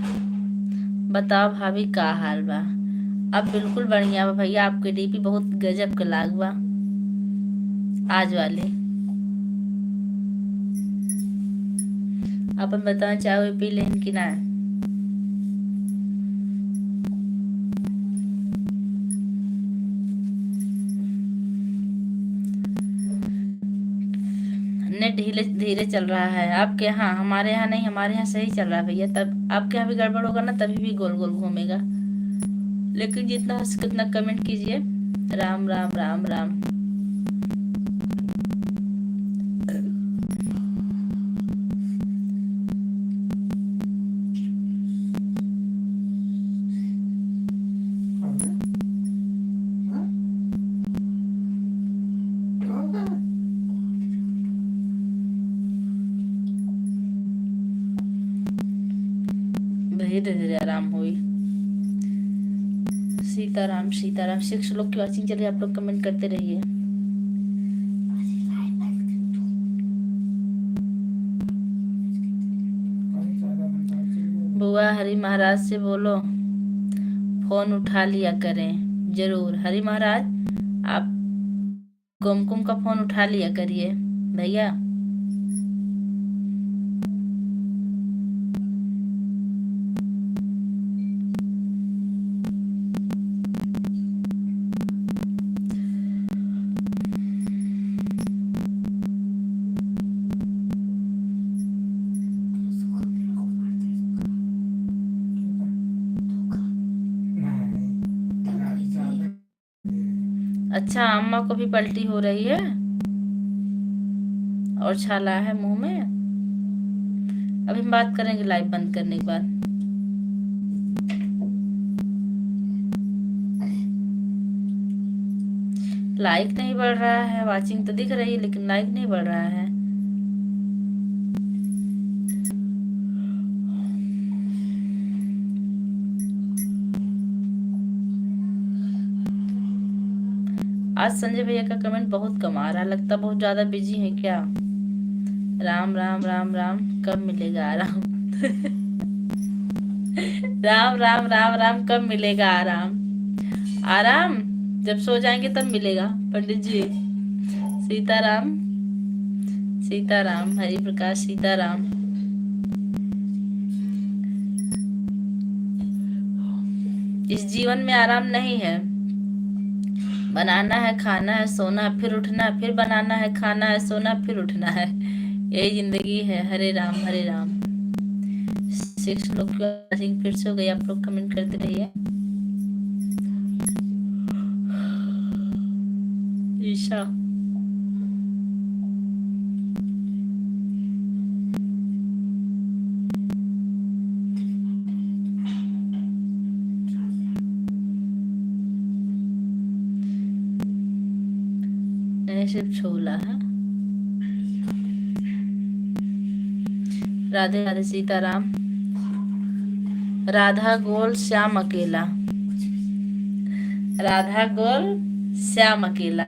A: बताओ भाभी का हाल बा? अब बिल्कुल बढ़िया बा भैया। आपके डीपी बहुत गजब के लाग बा आज वाले। अपन बताओ, चाय वाय पी लेन कि ना? नेट धीरे धीरे चल रहा है आपके यहाँ? हमारे यहाँ नहीं, हमारे यहाँ सही चल रहा है भैया। तब आपके यहाँ भी गड़बड़ होगा ना, तभी भी गोल गोल घूमेगा। लेकिन जितना हो सके उतना कमेंट कीजिए। राम राम राम राम। धीरे धीरे आराम हुई। सीताराम सीताराम। 6 लोग की वॉचिंग चल रही है, आप लोग कमेंट करते रहिए। बुआ हरि महाराज से बोलो फोन उठा लिया करें। जरूर हरि महाराज, आप कुमकुम का फोन उठा लिया करिए भैया। अच्छा, अम्मा को भी पलटी हो रही है और छाला है मुंह में। अभी हम बात करेंगे लाइव बंद करने के बाद। लाइक नहीं बढ़ रहा है, वाचिंग तो दिख रही है लेकिन लाइक नहीं बढ़ रहा है। आज संजय भैया का कमेंट बहुत कम आ रहा है, लगता बहुत ज्यादा बिजी है क्या? राम राम राम राम, कब मिलेगा आराम? राम राम राम राम, कब मिलेगा आराम? आराम जब सो जाएंगे तब मिलेगा पंडित जी। सीताराम सीताराम, हरि प्रकाश सीताराम। इस जीवन में आराम नहीं है। बनाना है, खाना है, सोना है, फिर उठना है, फिर बनाना है, खाना है, सोना, फिर उठना है। यही जिंदगी है। हरे राम हरे राम। 6 लोग की वॉचिंग फिर से हो गई। आप लोग कमेंट करते रहिए। ईशा, नहीं सिर्फ छोला है। राधे राधे सीताराम। राधा गोल श्याम अकेला। राधा गोल श्याम अकेला।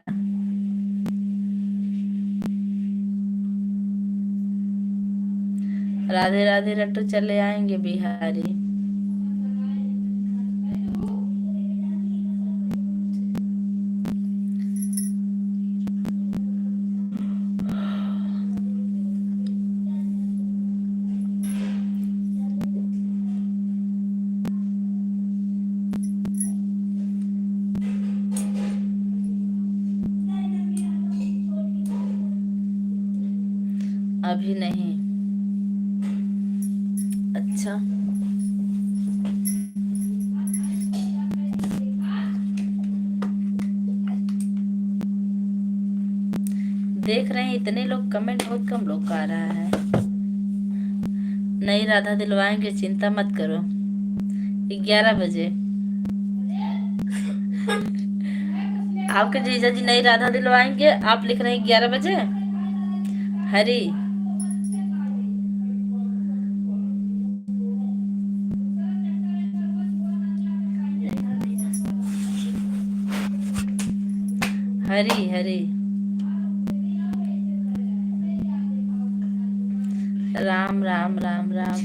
A: राधे राधे रट्टू चले आएंगे बिहारी। अभी नहीं। अच्छा, देख रहे हैं इतने लोग कमेंट, बहुत कम लोग का आ रहा है। नई राधा दिलवाएंगे, चिंता मत करो। 11 बजे आपके जीजा जी नई राधा दिलवाएंगे। आप लिख रहे हैं 11 बजे। हरी, हरी हरी। राम राम राम राम।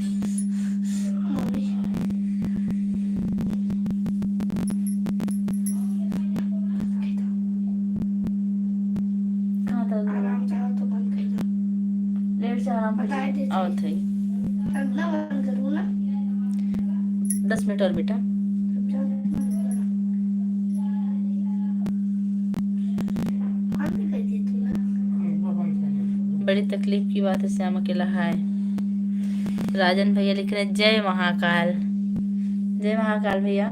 A: कहाँ था
B: आराम से आओ तो बंद कर दो।
A: लेट से आराम
B: बता
A: कर।
B: देती।
A: आओ थई
B: अगला बंद करूँ ना?
A: 10 मिनट और बेटा।
B: बंद कर दी तू ना।
A: बड़ी तकलीफ की बात है। श्याम अकेला है। राजन भैया लिख रहे हैं जय महाकाल। जय महाकाल भैया।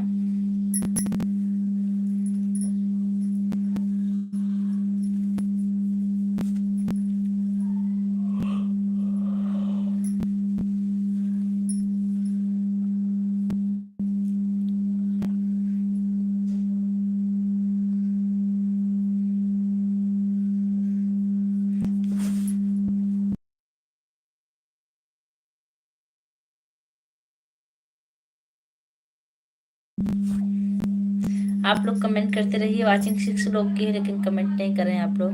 A: आप लोग कमेंट करते रहिए। वाचिंग 6 लोग की है लेकिन कमेंट नहीं कर रहे हैं आप लोग।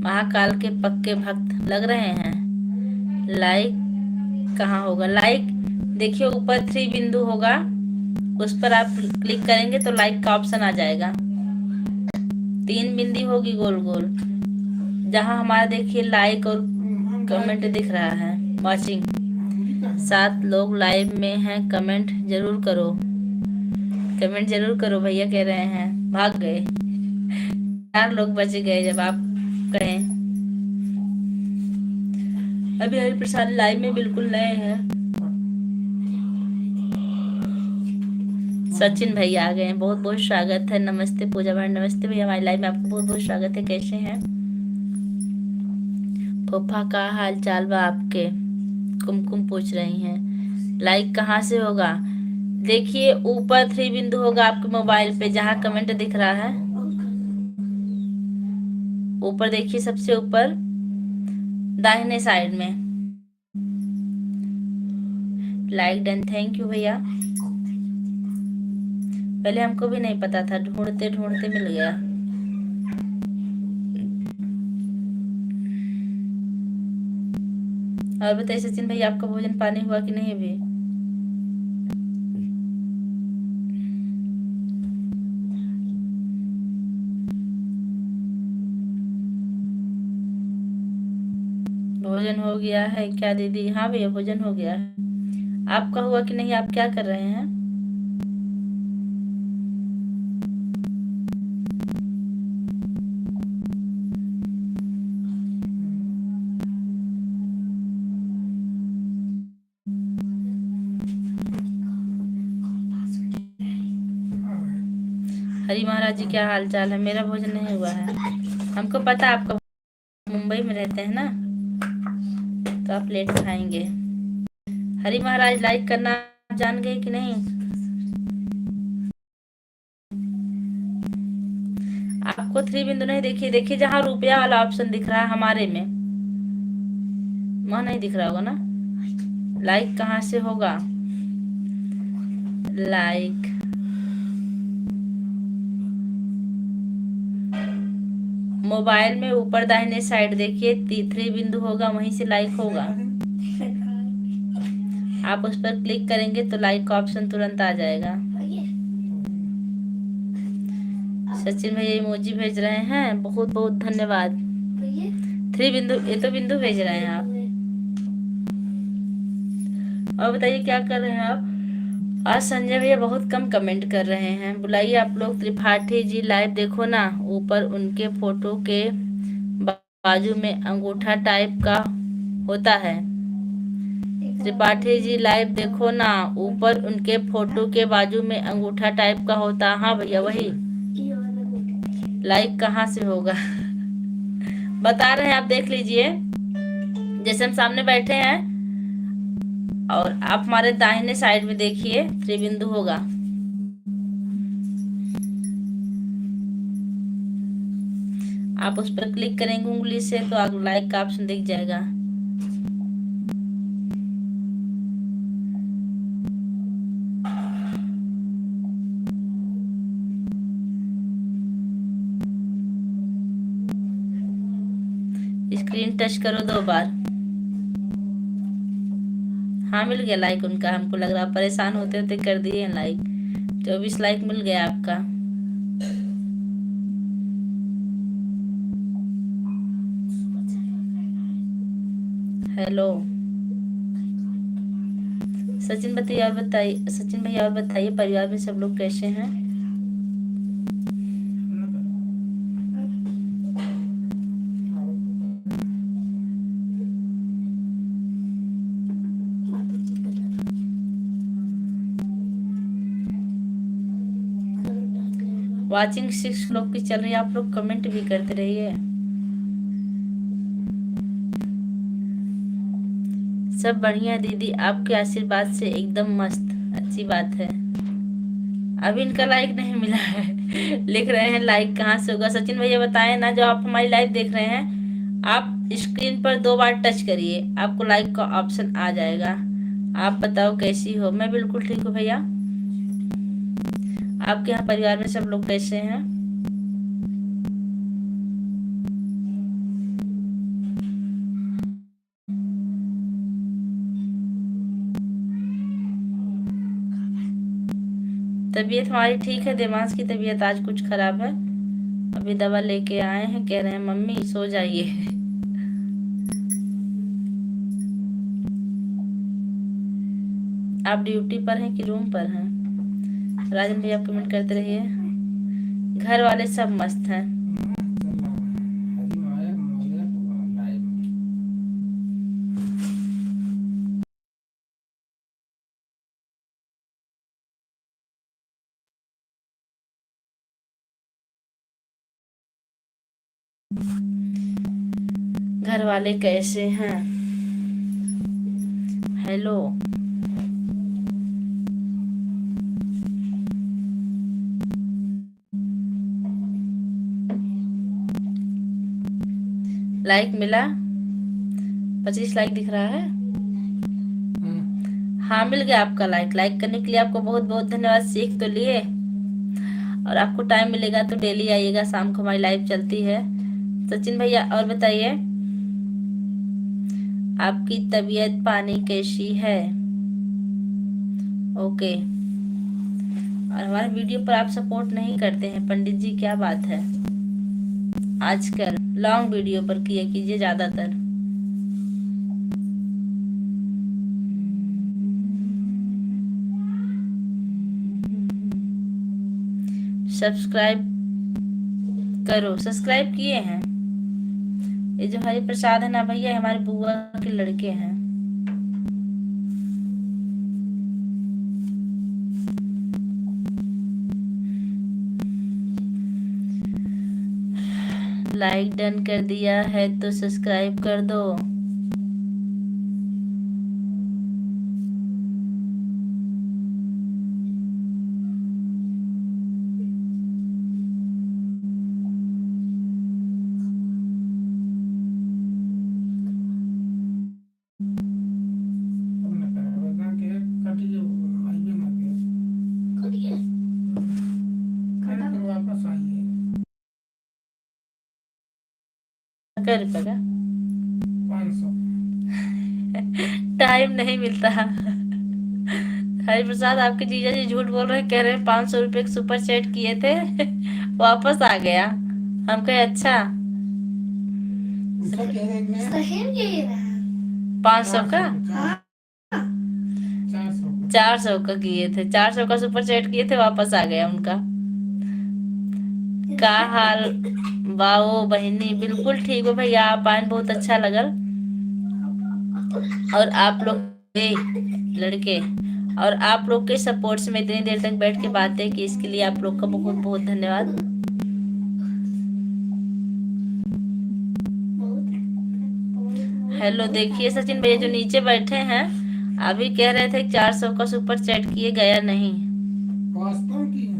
A: महाकाल के पक्के भक्त लग रहे हैं। लाइक कहाँ होगा? लाइक देखिए ऊपर 3 बिंदु होगा, उस पर आप क्लिक करेंगे तो लाइक का ऑप्शन आ जाएगा। 3 बिंदी होगी गोल गोल, जहाँ हमारा देखिए लाइक और कमेंट दिख रहा है। वाचिंग 7 लोग लाइव में हैं। कमेंट जरूर करो। कमेंट जरूर करो भैया कह रहे हैं। भाग गए। 4 लोग बच गए जब आप कहें। अभी हरि प्रसाद लाइव में बिल्कुल नए हैं। सचिन भैया आ गए हैं। बहुत बहुत स्वागत है। नमस्ते पूजा भाई। नमस्ते भैया। हमारी लाइव में आपको बहुत बहुत स्वागत है। कैसे हैं? फूफा का हाल चाल बा आपके? कुमकुम पूछ रही हैं। लाइक कहाँ से होगा? देखिए ऊपर 3 बिंदु होगा आपके मोबाइल पे, जहाँ कमेंट दिख रहा है। ऊपर देखिए सबसे ऊपर दाहिने साइड में। Like done. थैंक यू भैया। पहले हमको भी नहीं पता था, ढूंढते ढूंढते मिल गया। और बताइए सचिन भैया, आपका भोजन पानी हुआ कि नहीं अभी? भोजन हो गया है क्या दीदी? हाँ भैया भोजन हो गया है। आपका हुआ कि नहीं? आप क्या कर रहे हैं? हरी महाराज जी, क्या हाल चाल है? मेरा भोजन नहीं हुआ है। हमको पता है आपका मुंबई में रहते हैं ना, तो आप लेट खाएंगे। हरी महाराज, लाइक करना आप जान गए कि नहीं? आपको थ्री बिंदु नहीं देखिए, देखिए जहाँ रुपया वाला ऑप्शन दिख रहा है हमारे में, वहां नहीं दिख रहा होगा ना। लाइक कहाँ से होगा? लाइक मोबाइल में ऊपर दाहिने साइड देखिए, थ्री बिंदु होगा, वहीं से लाइक होगा। आप उस पर क्लिक करेंगे तो लाइक का ऑप्शन तुरंत आ जाएगा। सचिन भैया इमोजी भेज रहे हैं, बहुत बहुत धन्यवाद। थ्री बिंदु, ये तो बिंदु भेज रहे हैं आप। और बताइए क्या कर रहे हैं आप? आज संजय भैया बहुत कम कमेंट कर रहे हैं। बुलाइए आप लोग। त्रिपाठी जी लाइव देखो ना, ऊपर उनके फोटो के बाजू में अंगूठा टाइप का होता है। त्रिपाठी जी लाइव देखो ना, ऊपर उनके फोटो के बाजू में अंगूठा टाइप का होता। हाँ भैया वही। लाइक कहाँ से होगा? बता रहे हैं, आप देख लीजिए। जैसे हम सामने बैठे हैं और आप हमारे दाहिने साइड में देखिए, थ्री बिंदु होगा। आप उस पर क्लिक करेंगे उंगली से तो आपको लाइक का ऑप्शन दिख जाएगा। स्क्रीन टच करो 2 बार। हाँ मिल गया लाइक उनका। हमको लग रहा परेशान होते होते कर दिए लाइक। 24 लाइक मिल गया आपका। हेलो सचिन बताइए, और बताइए सचिन भैया, और बताइए परिवार में सब लोग कैसे हैं? वाचिंग 6 लोग की चल रही है। आप लोग कमेंट भी करते रहिए। सब बढ़िया दीदी, आपके आशीर्वाद से एकदम मस्त। अच्छी बात है। अभी इनका लाइक नहीं मिला है। लिख रहे हैं लाइक कहाँ से होगा? सचिन भैया बताएं ना, जो आप हमारी लाइव देख रहे हैं, आप स्क्रीन पर 2 बार टच करिए, आपको लाइक का ऑप्शन आ जाएगा। आप बताओ कैसी हो? मैं बिल्कुल ठीक हूँ भैया। आपके यहाँ परिवार में सब लोग कैसे हैं? तबीयत हमारी ठीक है। देवांश की तबीयत आज कुछ खराब है। अभी दवा लेके आए हैं, कह रहे हैं मम्मी सो जाइए। आप ड्यूटी पर हैं कि रूम पर हैं? राजन भैया आप कमेंट करते रहिए। घर वाले सब मस्त हैं। घर वाले कैसे हैं? हेलो लाइक मिला? 25 लाइक दिख रहा है। हाँ मिल गया आपका लाइक। लाइक करने के लिए आपको बहुत बहुत धन्यवाद। सीख तो लिए। और आपको टाइम मिलेगा तो डेली आइएगा, शाम को हमारी लाइव चलती है। सचिन भैया और बताइए, आपकी तबीयत पानी कैसी है? ओके। और हमारे वीडियो पर आप सपोर्ट नहीं करते हैं पंडित जी, क्या बात है? आजकल लॉन्ग वीडियो पर किया कीजिए ज्यादातर। सब्सक्राइब करो। सब्सक्राइब किए हैं? ये जो हरि प्रसाद है ना भैया, हमारे बुआ के लड़के हैं। लाइक डन कर दिया है तो सब्सक्राइब कर दो।
B: तुमने कहा वरना के कट जो आइए ना के फिर वापस आइए।
A: कर रुपए का
B: 500
A: टाइम नहीं मिलता। हरि प्रसाद आपके जीजा जी झूठ बोल रहे हैं, कह रहे हैं 500 रुपए के सुपर चैट किए थे वापस आ गया। हम कहे अच्छा
B: उनका कह रहे हैं
C: सही में यही रहा
A: 500 का
B: 400
A: 400 का किए थे, 400 का सुपर चैट किए थे, वापस आ गया उनका। का हाल वाओ बहिनी, बिल्कुल ठीक हो भैया, आप आए बहुत अच्छा लगल। और आप लोग ए, लड़के और आप लोग के सपोर्ट से मैं इतनी देर तक बैठ के बातें की, इसके लिए आप लोग का बहुत बहुत धन्यवाद। हेलो, देखिए सचिन भैया जो नीचे बैठे हैं अभी कह रहे थे 400 का सुपर चैट किए, गया नहीं।
B: वास्तव की है।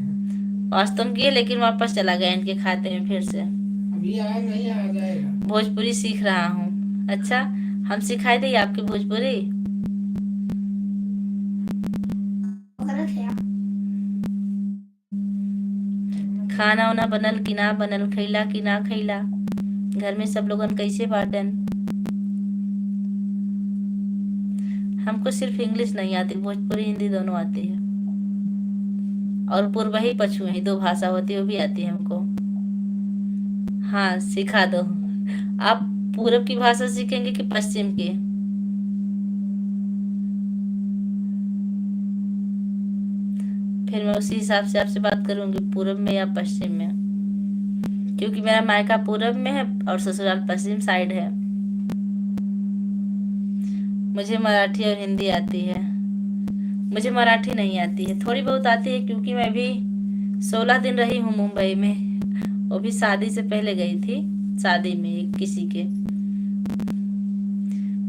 A: वास्तव किए लेकिन वापस चला गया इनके खाते में फिर से।
B: अभी आया नहीं, आ जाएगा।
A: भोजपुरी सीख रहा हूँ। अच्छा, हम सिखाई दें आपकी भोजपुरी?
C: गलत है।
A: खाना वाना बनल कि ना बनल, खैला कि ना खैला, घर में सब लोगन कैसे बाटन? हमको सिर्फ इंग्लिश नहीं आती, भोजपुरी हिंदी दोनों आती है, और पूर्वी पश्चिमी 2 भाषा होती है, वो भी आती है हमको। हाँ सिखा दो। आप पूरब की भाषा सीखेंगे कि पश्चिम की? फिर मैं उसी हिसाब से आपसे बात करूंगी, पूरब में या पश्चिम में, क्योंकि मेरा मायका पूरब में है और ससुराल पश्चिम साइड है। मुझे मराठी और हिंदी आती है। मुझे मराठी नहीं आती है, थोड़ी बहुत आती है, क्योंकि मैं भी 16 दिन रही हूँ मुंबई में, वो भी शादी से पहले गई थी, शादी में किसी के।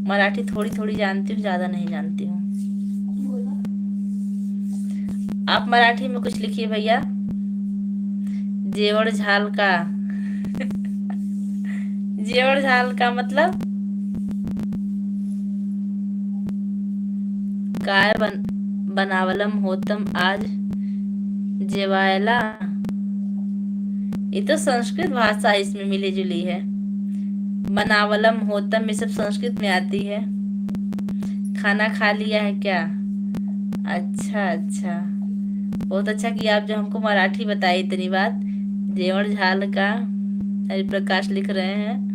A: मराठी थोड़ी थोड़ी जानती हूँ, ज्यादा नहीं जानती हूँ। आप मराठी में कुछ लिखिए भैया। जेवड़ झाल का जेवड़ झाल का मतलब काय बनावलम होतम आज जेवायला। ये तो संस्कृत भाषा इसमें मिली जुली है। बनावलम होतम ये सब संस्कृत में आती है। खाना खा लिया है क्या? अच्छा अच्छा, बहुत अच्छा किया आप जो हमको मराठी बताई इतनी बात। जेवण झाल का हरिप्रकाश लिख रहे हैं।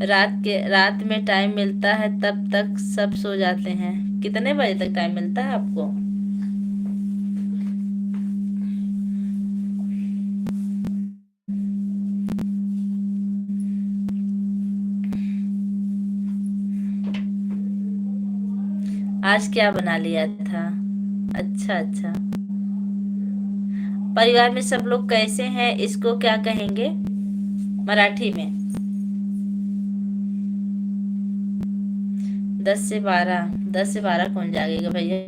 A: रात में टाइम मिलता है तब तक सब सो जाते हैं। कितने बजे तक टाइम मिलता है आपको? आज क्या बना लिया था? अच्छा अच्छा, परिवार में सब लोग कैसे हैं, इसको क्या कहेंगे मराठी में? 10 से 12 कौन जागेगा भैया?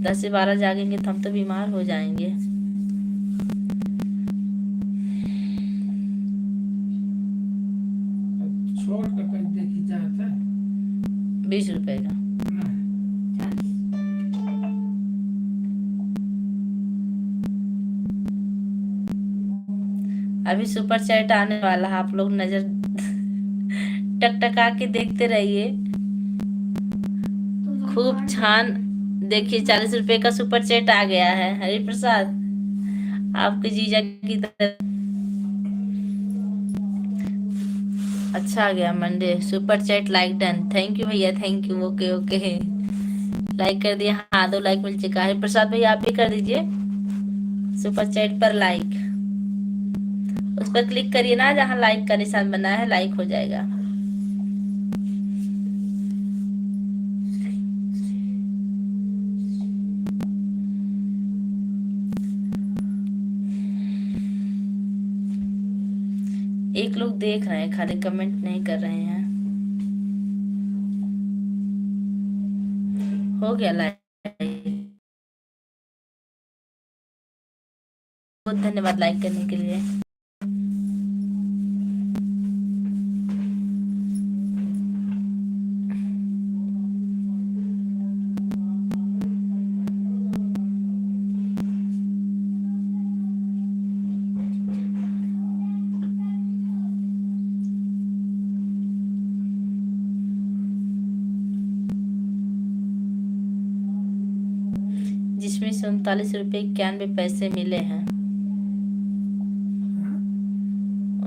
A: 10 से 12 जागेंगे तो हम तो बीमार हो जाएंगे।
B: छोड़ कर कहीं देखी जाता है
A: 20 रुपए का।
B: ना।
A: अभी सुपर चैट आने वाला है, आप लोग नजर टकटका के देखते रहिए। खूब छान। देखिए 40 रुपए का सुपर चैट आ गया है हरि प्रसाद, आपके जीजा की तरफ। अच्छा आ गया Monday super chat, like done, thank you भैया, thank you. Okay okay, like कर दिया। हाँ 2 लाइक मिल चुका है। प्रसाद भैया आप भी कर दीजिए सुपर चैट पर लाइक। उस पर क्लिक करिए ना जहाँ लाइक का निशान बना है, लाइक हो जाएगा। एक लोग देख रहे हैं, खाली कमेंट नहीं कर रहे हैं। हो गया लाइक। बहुत धन्यवाद लाइक करने के लिए। जिसमें से 39 रुपये 91 पैसे मिले हैं।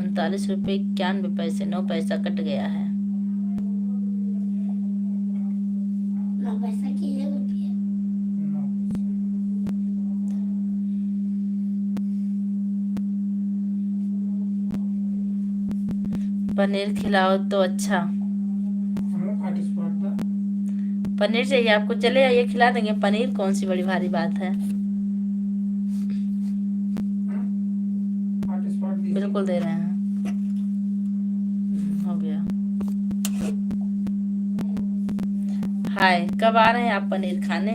A: 39 रुपये 91 पैसे, 9 पैसा कट गया है।
C: 9 पैसा की 1 रुपया।
A: पनीर खिलाओ तो अच्छा।
B: हॉटस्पॉट था।
A: पनीर चाहिए आपको, चले आइए खिला देंगे। पनीर कौन सी बड़ी भारी बात है।
B: हॉटस्पॉट दीजिए।
A: बिल्कुल दे रहे हैं। हो गया। हाय, कब आ रहे हैं आप पनीर खाने?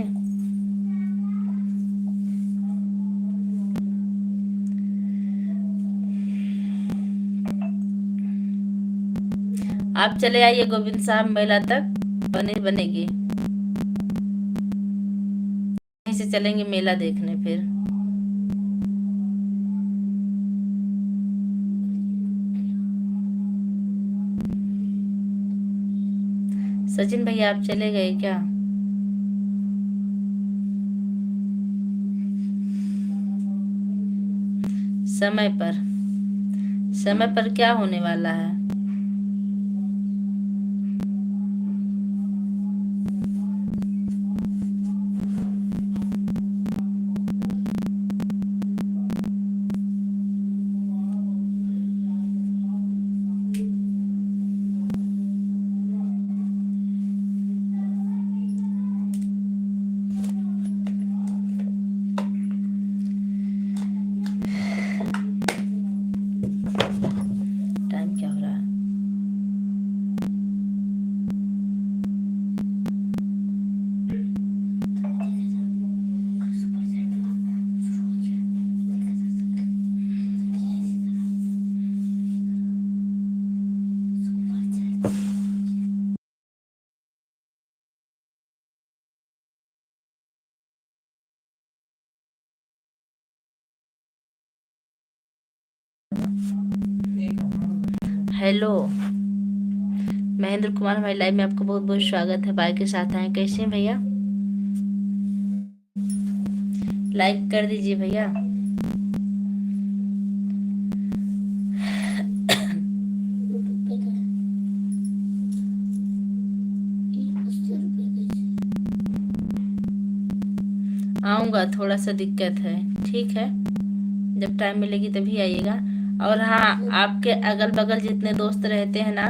A: आप चले आइए गोविंद साहब मेला तक, पनीर बनेगी। यहीं से चलेंगे मेला देखने फिर। सचिन भैया आप चले गए क्या? समय पर, समय पर क्या होने वाला है? टाइम क्या हो रहा है? हेलो महेंद्र कुमार, हमारी लाइव में आपका बहुत बहुत स्वागत है। भाई के साथ आए, कैसे हैं भैया? लाइक कर दीजिए भैया। आऊंगा, थोड़ा सा दिक्कत है। ठीक है, जब टाइम मिलेगी तभी आइएगा। और हाँ, आपके अगल बगल जितने दोस्त रहते हैं ना,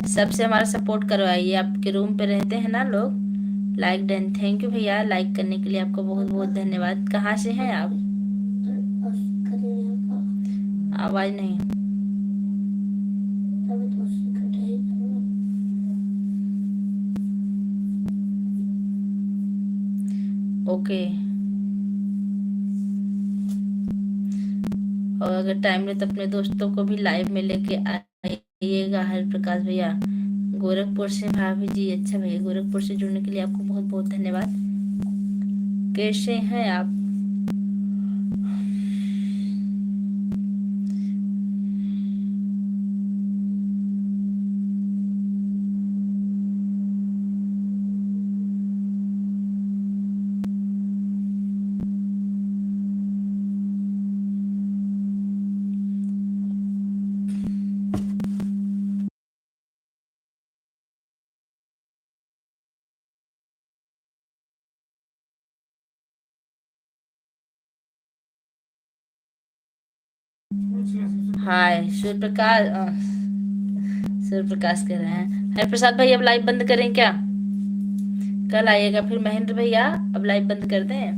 A: सबसे हमारा सपोर्ट करवाइए। आपके रूम पे रहते हैं ना लोग, लाइक डन। थैंक यू भैया, लाइक करने के लिए आपको बहुत बहुत धन्यवाद। कहाँ से हैं आप? आवाज नहीं। ओके। और अगर टाइम मिले तो अपने दोस्तों को भी लाइव में लेके आइएगा। हर प्रकाश भैया गोरखपुर से, भाभी जी अच्छा भैया, गोरखपुर से जुड़ने के लिए आपको बहुत बहुत धन्यवाद। कैसे हैं आप? हाय सूर्य प्रकाश, सूर्य प्रकाश कह रहे हैं। हरि प्रसाद भाई अब लाइव बंद करें क्या? कल आइएगा फिर। महेंद्र भैया अब लाइव बंद कर दें?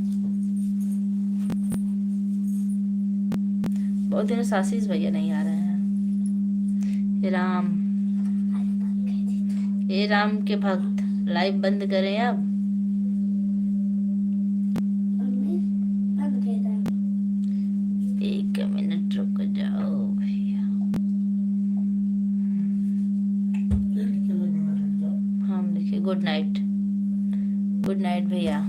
A: बहुत दिनों से आशीष भैया नहीं आ रहे हैं। राम, हे राम के भक्त, लाइव बंद करें अब।
C: मम्मी बंद कर दो।
A: 1 मिनट रुक जाओ भैया।
B: ये लिखे हुए नहीं मिल रहा।
A: हम लिखे गुड नाइट, गुड नाइट भैया।